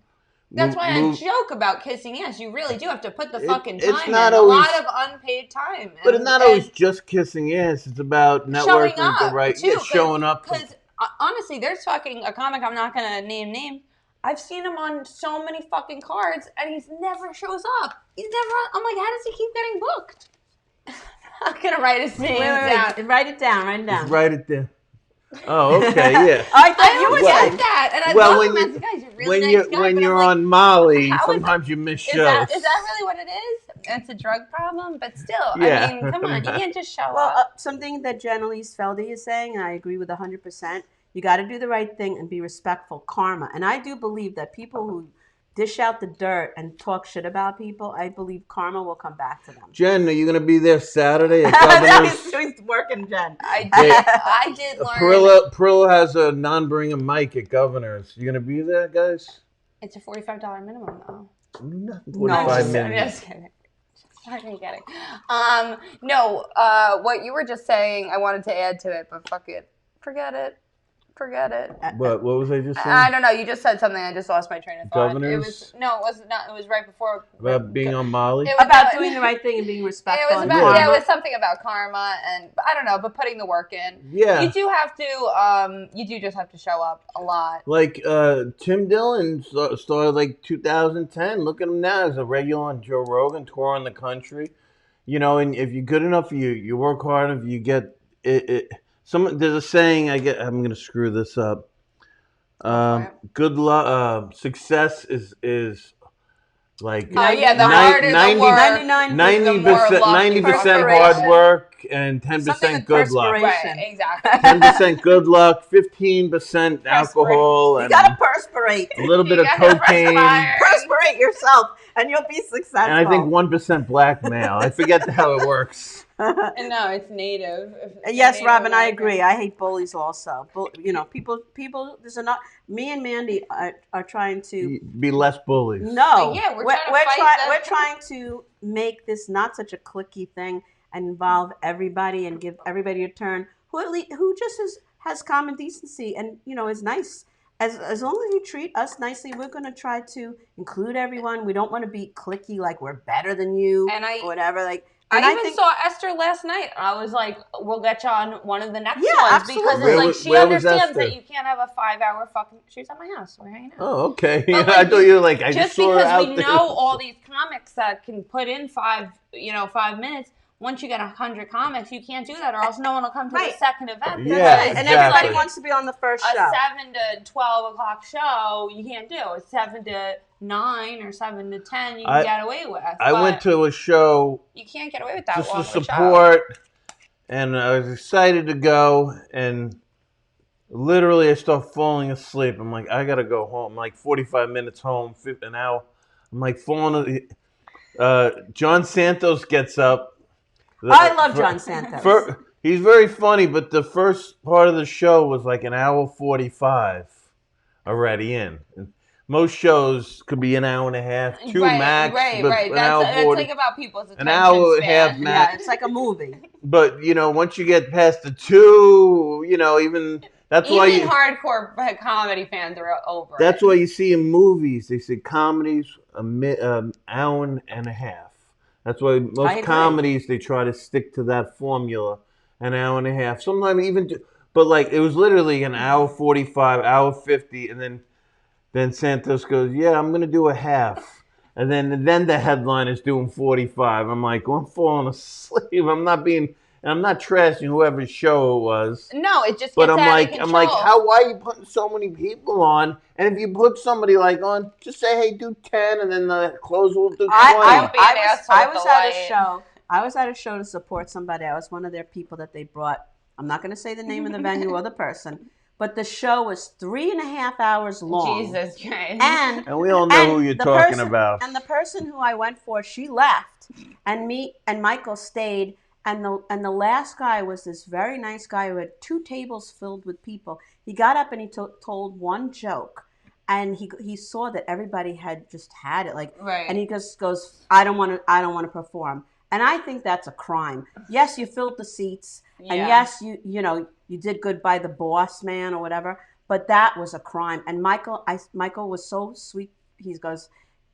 That's why I joke about kissing ass. You really do have to put the fucking time in. Not a always, lot of unpaid time. But it's not always just kissing ass. It's about networking with the right, showing up. Because honestly, there's fucking a comic, I'm not going to name. I've seen him on so many fucking cards, and he never shows up. I'm like, how does he keep getting booked? I'm going to write his name down. Write it down. Just write it down. Oh, okay, yeah. I thought you were saying that, and I love him as a guy. He's a really nice guy. When you're on Molly, sometimes you miss shows. Is that really what it is? It's a drug problem, but still, I mean, come on, you can't just show up. Something that Jen Elise Feldy is saying, and I agree with 100%, you got to do the right thing and be respectful. Karma. And I do believe that people who dish out the dirt and talk shit about people, I believe karma will come back to them. Jen, are you going to be there Saturday at Governor's? He's working, Jen. I did learn. Perilla has a non-bring a mic at Governor's. You going to be there, guys? It's a $45 minimum, though. No, 45 minutes. I'm just kidding. Fucking kidding. No, what you were just saying, I wanted to add to it, but fuck it. Forget it. What was I just saying? I don't know. You just said something. I just lost my train of thought. Governors? It was not. It was right before. About being on Molly? About doing the right thing and being respectful. It was something about karma and I don't know, but putting the work in. Yeah. You do have to. You do just have to show up a lot. Like Tim Dillon started like 2010. Look at him now as a regular on Joe Rogan, touring the country. You know, and if you're good enough, you work hard. If you get it. There's a saying I'm going to screw this up. Good luck. Success is like Oh yeah, the harder the work, 90% hard work and 10% good luck. Right, exactly. 10% good luck, 15% alcohol, you gotta perspirate. A little bit of cocaine. Perspirate yourself, and you'll be successful. And I think 1% blackmail. I forget how it works. No, it's native. Yes, native Robin, I American. agree. I hate bullies also. People. There's not. Me and Mandy are trying to be less bullies. No, yeah, we're trying to make this not such a cliquey thing and involve everybody and give everybody a turn. Who just has common decency and is nice. As long as you treat us nicely, we're going to try to include everyone. We don't want to be cliquey like we're better than you or whatever. Like. And I even saw Esther last night. I was like, we'll get you on one of the next ones. Absolutely. Because it's like she understands that you can't have a 5-hour fucking... She was at my house. We're hanging out. Oh, okay. I thought you were like, I just saw her out there. Just because we know all these comics that can put in 5 minutes, once you get 100 comics, you can't do that, or else no one will come to the second event. Yeah, and everybody wants to be on the first show. A 7 to 12 o'clock show, you can't do. A 7 to 9 or 7 to 10, you can get away with. I went to a show. You can't get away with that. Just to support, and I was excited to go, and literally I start falling asleep. I'm like, I gotta go home. I'm like 45 minutes home, an hour. I'm like falling. John Santos gets up. I love John Santos. He's very funny, but the first part of the show was like an hour 45 already in. Most shows could be an hour and a half, two max. Right. That's like about people's attention an hour and a span. half max. Yeah, it's like a movie. But once you get past the 2, even that's why hardcore comedy fans are over. That's why you see in movies they say comedies hour and a half. That's why most comedies, they try to stick to that formula, an hour and a half. Sometimes even, but like it was literally an hour 45, hour 50, and then Santos goes, yeah, I'm going to do a half. And then the headline is doing 45. I'm like, I'm falling asleep. I'm not trashing whoever's show it was. No, it just but gets out of control. I'm like, why are you putting so many people on? And if you put somebody like on, just say, hey, do 10, and then the close will do 20. I was at a show to support somebody. I was one of their people that they brought. I'm not going to say the name of the venue or the person, but the show was 3.5 hours long. Jesus Christ! And we all know who you're talking about. And the person who I went for, she left, and me and Michael stayed. And the last guy was this very nice guy who had 2 tables filled with people. He got up and he told one joke, and he saw that everybody had just had it, and he just goes, I don't want to perform. And I think that's a crime. Yes, you filled the seats, and yes, you did good by the boss man or whatever, but that was a crime. And Michael was so sweet. He goes,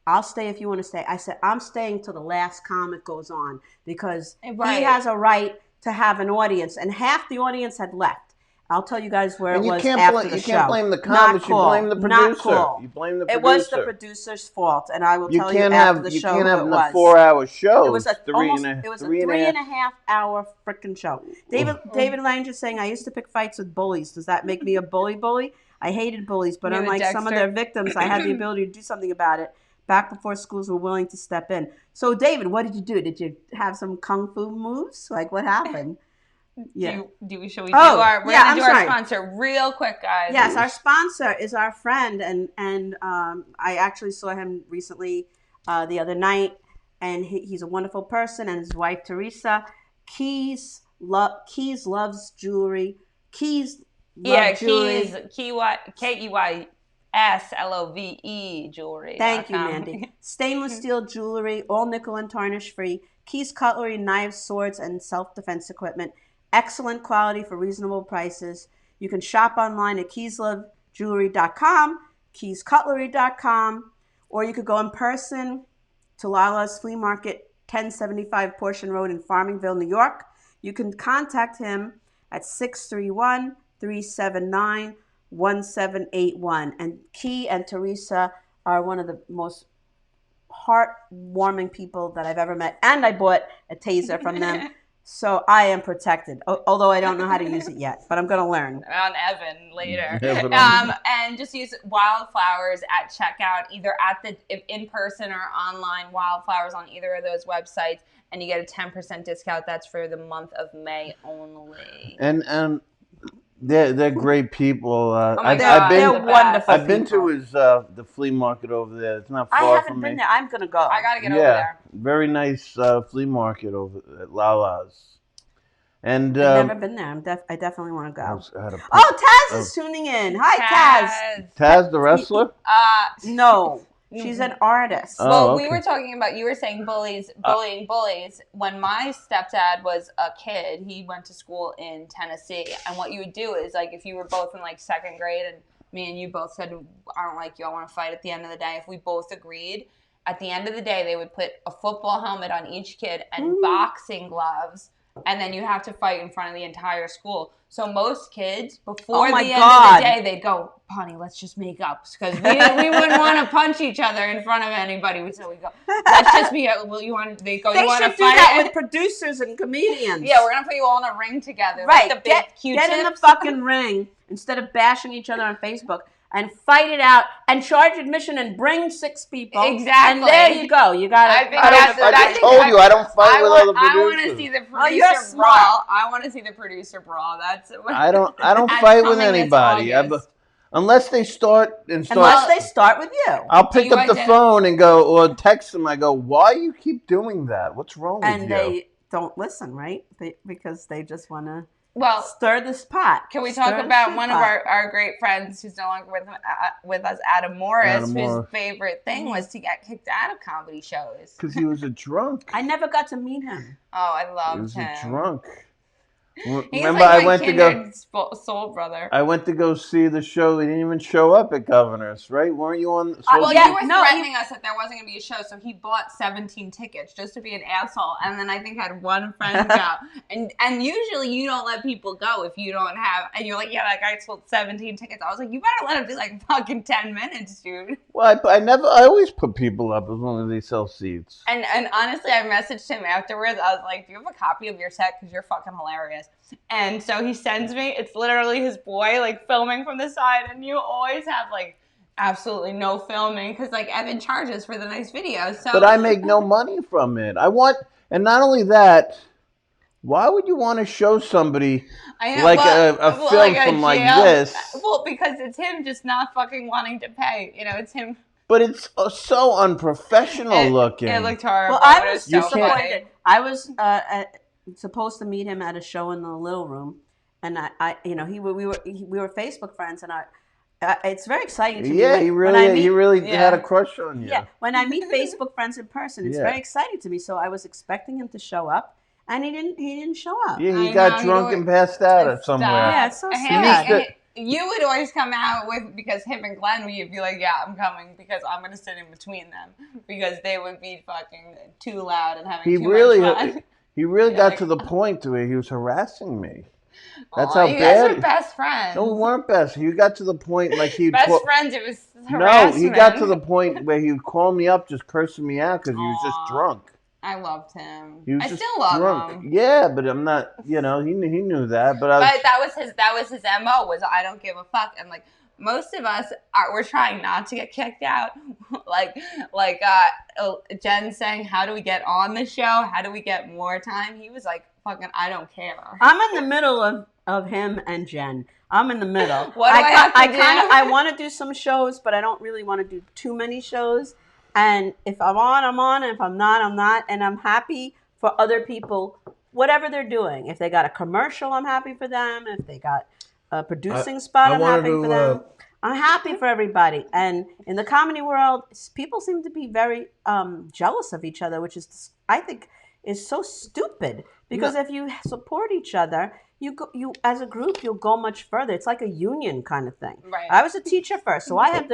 I'll stay if you want to stay. I said, I'm staying till the last comic goes on because he has a right to have an audience. And half the audience had left. I'll tell you guys where it was after the show. You can't blame the comics. You blame the producer. You blame the producer. It was the producer's fault. And I will tell you after the show who it was. You can't have a 4-hour show. It was a 3.5 hour freaking show. David Lange is saying, I used to pick fights with bullies. Does that make me a bully? I hated bullies. But unlike some of their victims, I had the ability to do something about it. Back before schools were willing to step in. So, David, what did you do? Did you have some kung fu moves? Like, what happened? Yeah. Should we do our sponsor real quick, guys? Yes, our sponsor is our friend, and I actually saw him recently the other night, and he's a wonderful person, and his wife, Teresa. Keys loves jewelry. Keys love jewelry. Keys, SLOVE jewelry. Thank you, Mandy. Stainless steel jewelry, all nickel and tarnish free. Keys cutlery, knives, swords, and self-defense equipment. Excellent quality for reasonable prices. You can shop online at keyslovejewelry.com, keyscutlery.com, or you could go in person to Lala's Flea Market, 1075 Portion Road in Farmingville, New York. You can contact him at 631-379-1781. And Key and Teresa are one of the most heartwarming people that I've ever met. And I bought a taser from them. So I am protected, although I don't know how to use it yet, but I'm going to learn. On Evan later. Evan and just use Wildflowers at checkout, either at the in person or online. Wildflowers on either of those websites, and you get a 10% discount. That's for the month of May only. And they're great people. They're wonderful. I've been to his the flea market over there. It's not far from me. I haven't been there. I'm gonna go. I gotta get over there. Very nice flea market over at Lala's. And I've never been there. I definitely want to go. Taz is tuning in. Hi, Taz. Taz, the wrestler? No. She's an artist. Well, we were talking about, you were saying bullying bullies. When my stepdad was a kid, he went to school in Tennessee. And what you would do is, like, if you were both in, like, second grade and me and you both said, I don't like you, I want to fight at the end of the day. If we both agreed, at the end of the day, they would put a football helmet on each kid and boxing gloves. And then you have to fight in front of the entire school. So most kids, before the end of the day, they'd go, honey, let's just make up. Because we wouldn't want to punch each other in front of anybody. So we go, let's just be, you want to fight? They should do that with producers and comedians. Yeah, we're going to put you all in a ring together. Right. Like the big Q-tips. Get in the fucking ring instead of bashing each other on Facebook. And fight it out and charge admission and bring 6 people. Exactly. And there you go. You got it. I told you I don't fight with other producers. I want to see the producer brawl. I want to see the producer brawl. That's I don't fight with anybody. Unless they start with you. I'll pick up the phone and go, or text them. I go, why you keep doing that? What's wrong with you? And they don't listen, right? Because they just want to. Well, stir this pot. Can we talk about one of our great friends who's no longer with us, Adam Morris, whose favorite thing was to get kicked out of comedy shows? Because he was a drunk. I never got to meet him. Oh, I loved him. He was a drunk. Remember, like I went to go soul brother. I went to go see the show. He didn't even show up at Governor's, right? Weren't you on? Well, you were threatening us that there wasn't going to be a show, so he bought 17 tickets just to be an asshole, and then I think had one friend go. And usually you don't let people go if you don't have. And you're like, yeah, that guy sold 17 tickets. I was like, you better let him do like fucking 10 minutes, dude. Well, I always put people up as long as they sell seats. And honestly, I messaged him afterwards. I was like, do you have a copy of your set? Because you're fucking hilarious. And so he sends me, it's literally his boy, like, filming from the side, and you always have, like, absolutely no filming, because, like, Evan charges for the nice videos, so. But I make no money from it. And not only that, why would you want to show somebody, a film from like this? Well, because it's him just not fucking wanting to pay, it's him. But it's so unprofessional looking. It looked horrible. Well, I was disappointed. I was, supposed to meet him at a show in the Little Room, and we were Facebook friends, and it's very exciting to me. Yeah, he really had a crush on you. Yeah, when I meet Facebook friends in person, it's very exciting to me. So I was expecting him to show up, and he didn't show up. Yeah, he got drunk and passed out somewhere. Yeah, it's so sad. You would always come out because him and Glenn, you'd be like, yeah, I'm coming because I'm going to sit in between them because they would be fucking too loud and having too much fun. He really got to the point to where he was harassing me. That's how you bad. You guys were best friends. No, we weren't best. He got to the point like he'd best friends. It was harassment. No, he got to the point where he would call me up, just cursing me out because he was just drunk. I loved him. I still love him. Yeah, but I'm not. He knew that. But that was his MO. Was I don't give a fuck. And like most of us we're trying not to get kicked out. like Jen saying, how do we get on the show? How do we get more time? He was like, fucking, I don't care. I'm in the middle of him and Jen. I'm in the middle. What do I have to do? I want to do some shows, but I don't really want to do too many shows. And if I'm on, and if I'm not, I'm not. And I'm happy for other people, whatever they're doing. If they got a commercial, I'm happy for them. If they got a producing spot, I'm happy for them. I'm happy for everybody. And in the comedy world, people seem to be very jealous of each other, which is, I think, is so stupid. Because if you support each other, you as a group, you'll go much further. It's like a union kind of thing. Right. I was a teacher first, so I have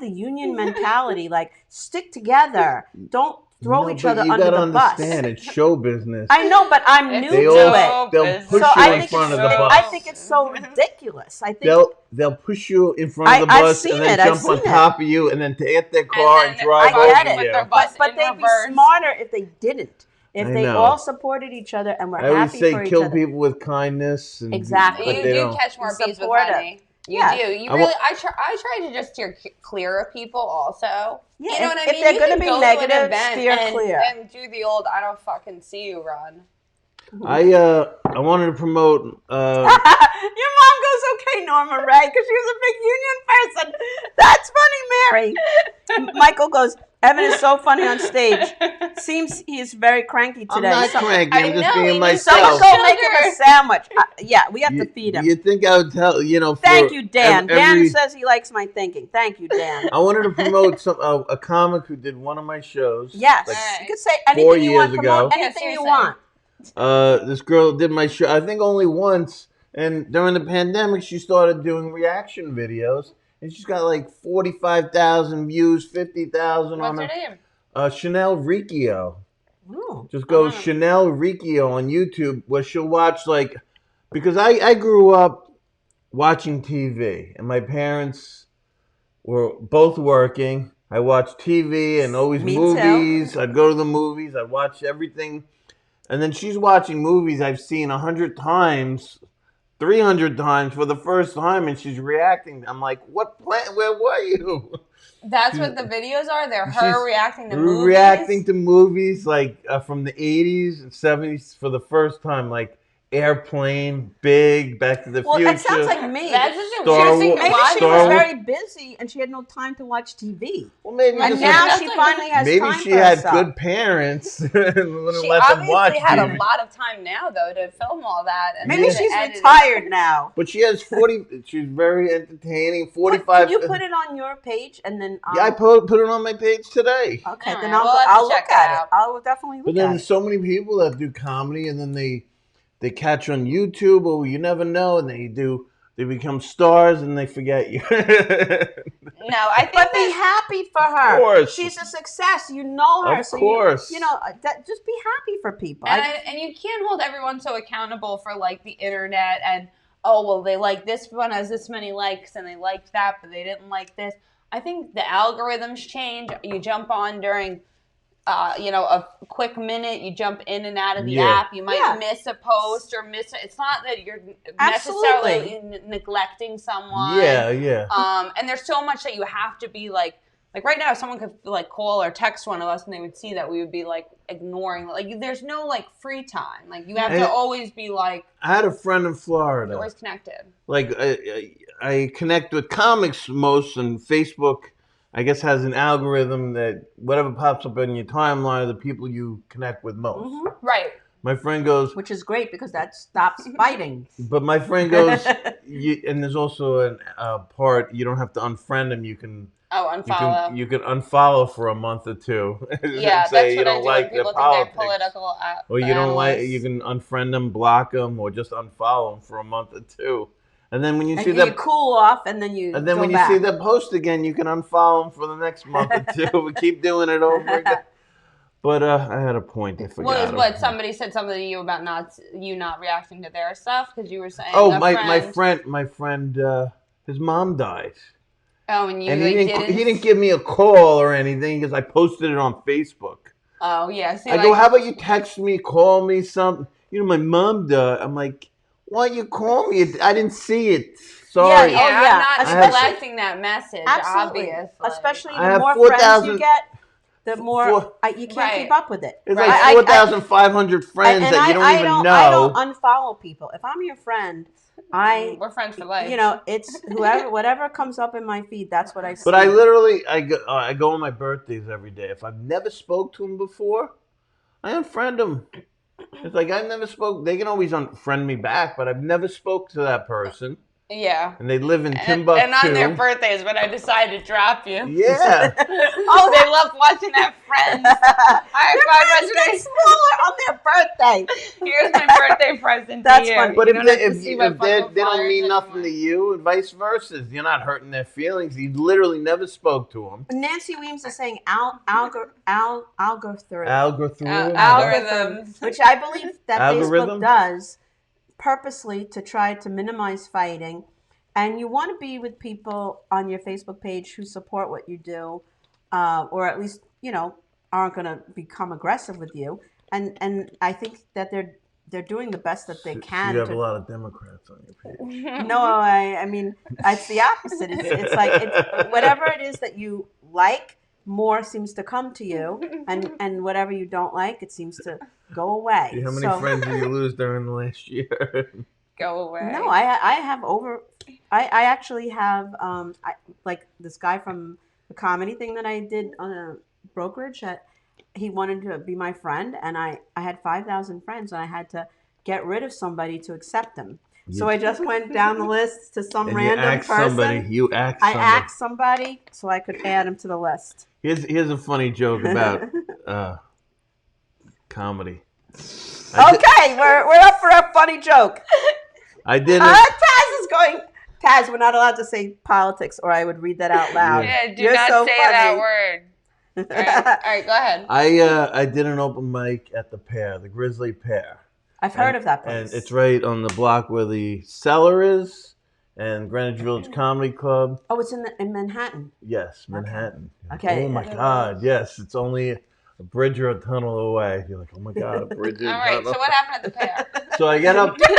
the union mentality, like stick together. Don't throw each other under the bus. You gotta understand, it's show business. I know, but I'm new to it. They'll push you in front of the bus. I think it's so ridiculous. I think they'll push you in front of the bus and then jump on top of you and then get their car and drive over you. But they'd be smarter if they didn't. If I they know. all supported each other and were I always happy say for each kill other. people with kindness. And, Exactly. but You they do don't. catch more bees with Supportive. honey. You Yeah. do. You really. I try to just steer clear of people. Also, Yeah, you know what I mean. if they're You going to can be go to an negative, event steer clear. and do the old "I don't fucking see you" run. I wanted to promote. Your mom goes, okay, Norma Ray, because she was a big union person. That's funny, Mary. Michael goes, Evan is so funny on stage. Seems he is very cranky today. I'm not cranky. I'm just being myself. Someone go make him a sandwich. Yeah, we have to feed him. You think I would tell? Thank you, Dan. Dan says he likes my thinking. Thank you, Dan. I wanted to promote a comic who did one of my shows. Yes, you could say anything you want. Promote anything you want. This girl did my show, I think only once, and during the pandemic, she started doing reaction videos, and she's got like 45,000 views, 50,000 on her. What's her name? Chanel Riccio. Ooh. Just go Chanel Riccio on YouTube, where she'll watch because I grew up watching TV, and my parents were both working. I watched TV and always movies. Too. I'd go to the movies. I'd watch everything. And then she's watching movies I've seen 100 times, 300 times for the first time, and she's reacting. I'm like, where were you? That's what the videos are? They're her reacting to movies? Reacting to movies from the 80s and 70s for the first time, like Airplane, Big, Back to the Future. Well, it sounds like me. That's maybe she was very busy and she had no time to watch TV. Well, maybe. And now she finally has time for herself. Maybe she had good parents. She obviously had a lot of time now, though, to film all that. And maybe she's retired now. But she has 40. She's very entertaining. 45. Can you put it on your page and then? Yeah, I put it on my page today. Okay, then I'll look at it. I'll definitely look at it. But then there's so many people that do comedy, and then they catch on YouTube, or you never know, and they become stars, and they forget you. No, I think. But be happy for her. Of course. She's a success. You know her. Of course. You just be happy for people. And you can't hold everyone so accountable for the internet and they like this one has this many likes and they liked that, but they didn't like this. I think the algorithms change. You jump on during a quick minute, you jump in and out of the app. You might miss a post or it's not that you're necessarily neglecting someone. Yeah. And there's so much that you have to be like right now, if someone could call or text one of us and they would see that, we would be ignoring. There's no free time. You have to always be I had a friend in Florida. Always connected. I connect with comics most, and Facebook, I guess, has an algorithm that whatever pops up in your timeline are the people you connect with most. Mm-hmm. Right. My friend goes... Which is great because that stops fighting. But my friend goes... and there's also a part, you don't have to unfriend them. You can... unfollow. You can unfollow for a month or two. Yeah, say that's you don't like their politics. Political or you don't like... You can unfriend them, block them, or just unfollow them for a month or two. And then when you see that, you cool off, and then you. And then when you see that post again, you can unfollow them for the next month or two. We keep doing it over again. But I had a point. I forgot. What somebody said something to you about not reacting to their stuff because you were saying. Oh, my friend, his mom died. Oh, and you he didn't give me a call or anything because I posted it on Facebook. Oh yeah. See, I go, how about you text me, call me something? My mom died. I'm like, why you call me? I didn't see it. Sorry. Yeah. I'm not neglecting that message. Absolutely. Obviously. Especially the more friends you get, the more you can't keep up with it. It's like 4,500 friends that you don't even know. I don't unfollow people. If I'm your friend, we're friends for life. It's whatever comes up in my feed. That's what I see. But I literally I go on my birthdays every day. If I've never spoke to him before, I unfriend him. It's like I've never spoke. They can always unfriend me back, but I've never spoke to that person. Yeah. And they live in Timbuktu. And on their birthdays, when I decide to drop you. Yeah. They love watching that Friends. Your friends get smaller on their birthday. Here's my birthday present to you. Funny. But if they don't mean nothing to you, and vice versa, you're not hurting their feelings. You literally never spoke to them. Nancy Weems is saying algorithms, which I believe that Facebook does purposely to try to minimize fighting. And you want to be with people on your Facebook page who support what you do, or at least, aren't going to become aggressive with you. and I think that they're doing the best that they can. You have a lot of Democrats on your page. No, I mean it's the opposite. It's like whatever it is that you like, more seems to come to you, and whatever you don't like, it seems to go away. How many friends did you lose during the last year? Go away. No, I have over. I actually have like this guy from the comedy thing that I did on a brokerage that he wanted to be my friend, and I had 5,000 friends, and I had to get rid of somebody to accept them. So I just went down the list to some random person. I asked somebody so I could add him to the list. Here's a funny joke about comedy. Okay, we're up for a funny joke. I didn't. Taz is going. Taz, we're not allowed to say politics, or I would read that out loud. Yeah, do not say that word. All right, go ahead. I did an open mic at the Pear, the Grizzly Pear. I've heard of that place. And it's right on the block where the Cellar is and Greenwich Village Comedy Club. Oh, it's in Manhattan. Yes, Manhattan. Okay. Oh my God, yes, it's only a bridge or a tunnel away. You're like, oh my God, a bridge or a tunnel. All right, so what happened at the Pear? So I get up. Get him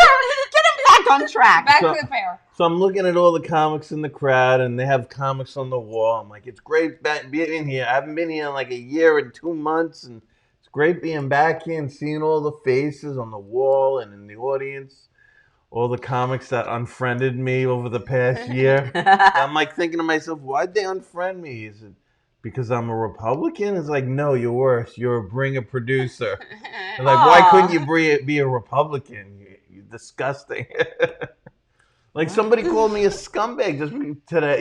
back on track. Back to the Pear. So I'm looking at all the comics in the crowd, and they have comics on the wall. I'm like, it's great being here. I haven't been here in like a year and 2 months, and it's great being back here and seeing all the faces on the wall and in the audience. All the comics that unfriended me over the past year. I'm like thinking to myself, why'd they unfriend me? Is it because I'm a Republican? It's like, no, you're worse. You're a producer. Like, why couldn't you be a Republican? You're disgusting. Like somebody called me a scumbag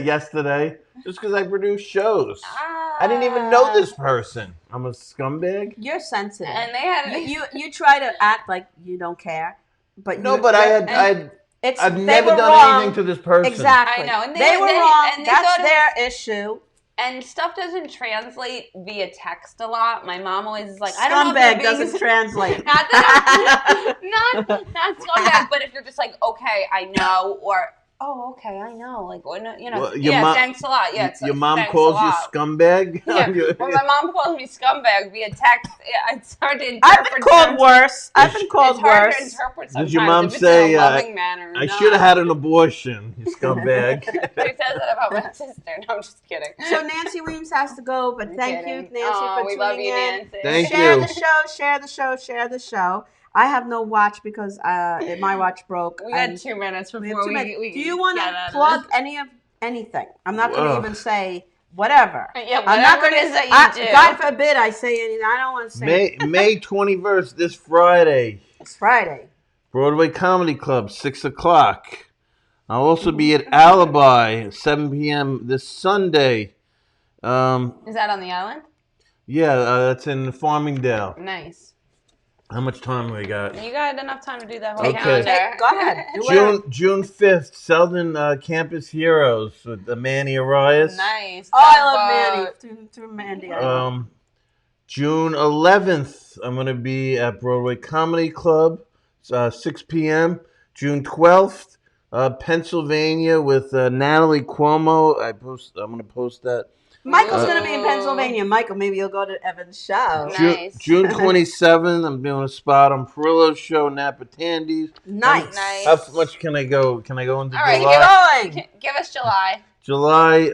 yesterday just because I produce shows. I didn't even know this person. I'm a scumbag. You're sensitive, and they had you try to act like you don't care, but I've never done anything to this person. Exactly, I know, and they were wrong. And that's their issue. And stuff doesn't translate via text a lot. My mom always is like, I don't know if doesn't translate. Not scumbag, but if you're just like, okay, I know, or oh, okay, I know, like, thanks a lot. Yeah, your mom calls you scumbag. Yeah, well, my mom calls me scumbag via text. Yeah, it's hard to interpret. I've been called worse. It's hard to interpret sometimes. Did your mom say, in a loving manner, I should have had an abortion, you scumbag? She says that about my sister. No, I'm just kidding. So Nancy Williams has to go, but thank you, Nancy, for tuning in. We love you, Nancy. Thank you. Share the show. I have no watch because my watch broke. We had 2 minutes before we do you want to plug anything? I'm not going to even say whatever. Yeah, whatever it is that you do. God forbid I say anything. I don't want to say May 21st, this Friday. It's Friday. Broadway Comedy Club, 6 o'clock. I'll also be at Alibi at 7 p.m. this Sunday. Is that on the island? Yeah, that's in Farmingdale. Nice. How much time we got? You got enough time to do that whole Okay. calendar. Go ahead. June 5th, Selden Campus Heroes with Mandy Arias. Nice. Oh, I love Mandy. Through Mandy. June 11th, I'm going to be at Broadway Comedy Club, 6 p.m. June 12th, Pennsylvania with Natalie Cuomo. I'm going to post that. Michael's going to be in Pennsylvania. Michael, maybe you'll go to Evan's show. Nice. June 27th, I'm doing a spot on Perillo's show, Napa Tandy's. Nice. How much can I go? Can I go into July? All right, keep going. Give us July. July,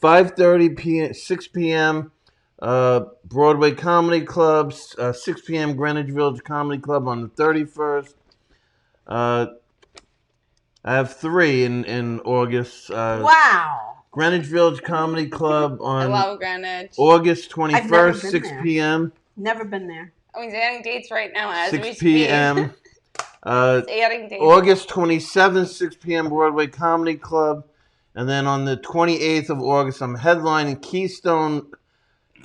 5:30 p.m., 6 p.m., Broadway Comedy Club, 6 p.m., Greenwich Village Comedy Club on the 31st. I have 3 in August. Wow. Greenwich Village Comedy Club on I love Greenwich. August 21st, 6 p.m. Never been there. Oh, he's adding dates right now as we 6 speak. p.m. He's adding dates. August 27th, 6 p.m., Broadway Comedy Club. And then on the 28th of August, I'm headlining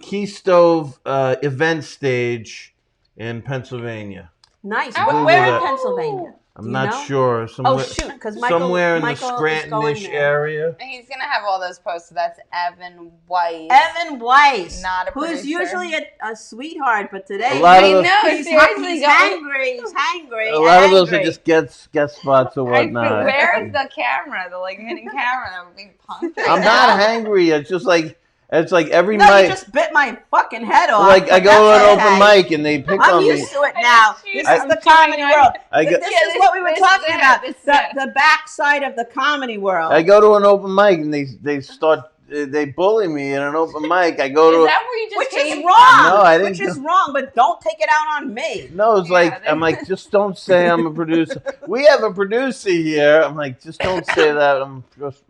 Keystove Event Stage in Pennsylvania. Nice. Oh, Where in Pennsylvania? I'm not sure. Somewhere, because somewhere in the Scranton-ish area. He's going to have all those posted. That's Evan Weiss. Evan Weiss. Not a producer. Who's usually a sweetheart, but today he's hangry. He's hangry. A lot of those are just guest spots or whatnot. Where is the camera? The hidden camera that would be punked. I'm not hangry. It's just like It's like every No, mic. you just bit my fucking head off. Like I go to an open mic and they pick I'm on me. used to it now. This is the comedy world. This is what we were talking about. The backside of the comedy world. I go to an open mic and they bully me in an open mic. I go to Is that where you just which came is wrong. No, I didn't. Which is wrong, but don't take it out on me. No, it's like I'm like, just don't say I'm a producer. We have a producer here. I'm like, just don't say that.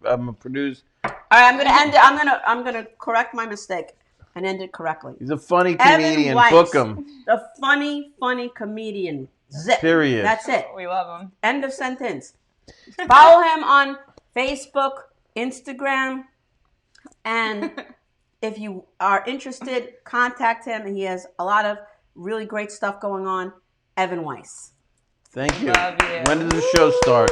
I'm a producer. All right, I'm gonna end it. I'm gonna correct my mistake and end it correctly. He's a funny comedian. Weiss, Book him. The funny comedian. Zip. Period. That's it. We love him. End of sentence. Follow him on Facebook, Instagram, and if you are interested, contact him. He has a lot of really great stuff going on. Evan Weiss. Thank you. Love you. When does the show start?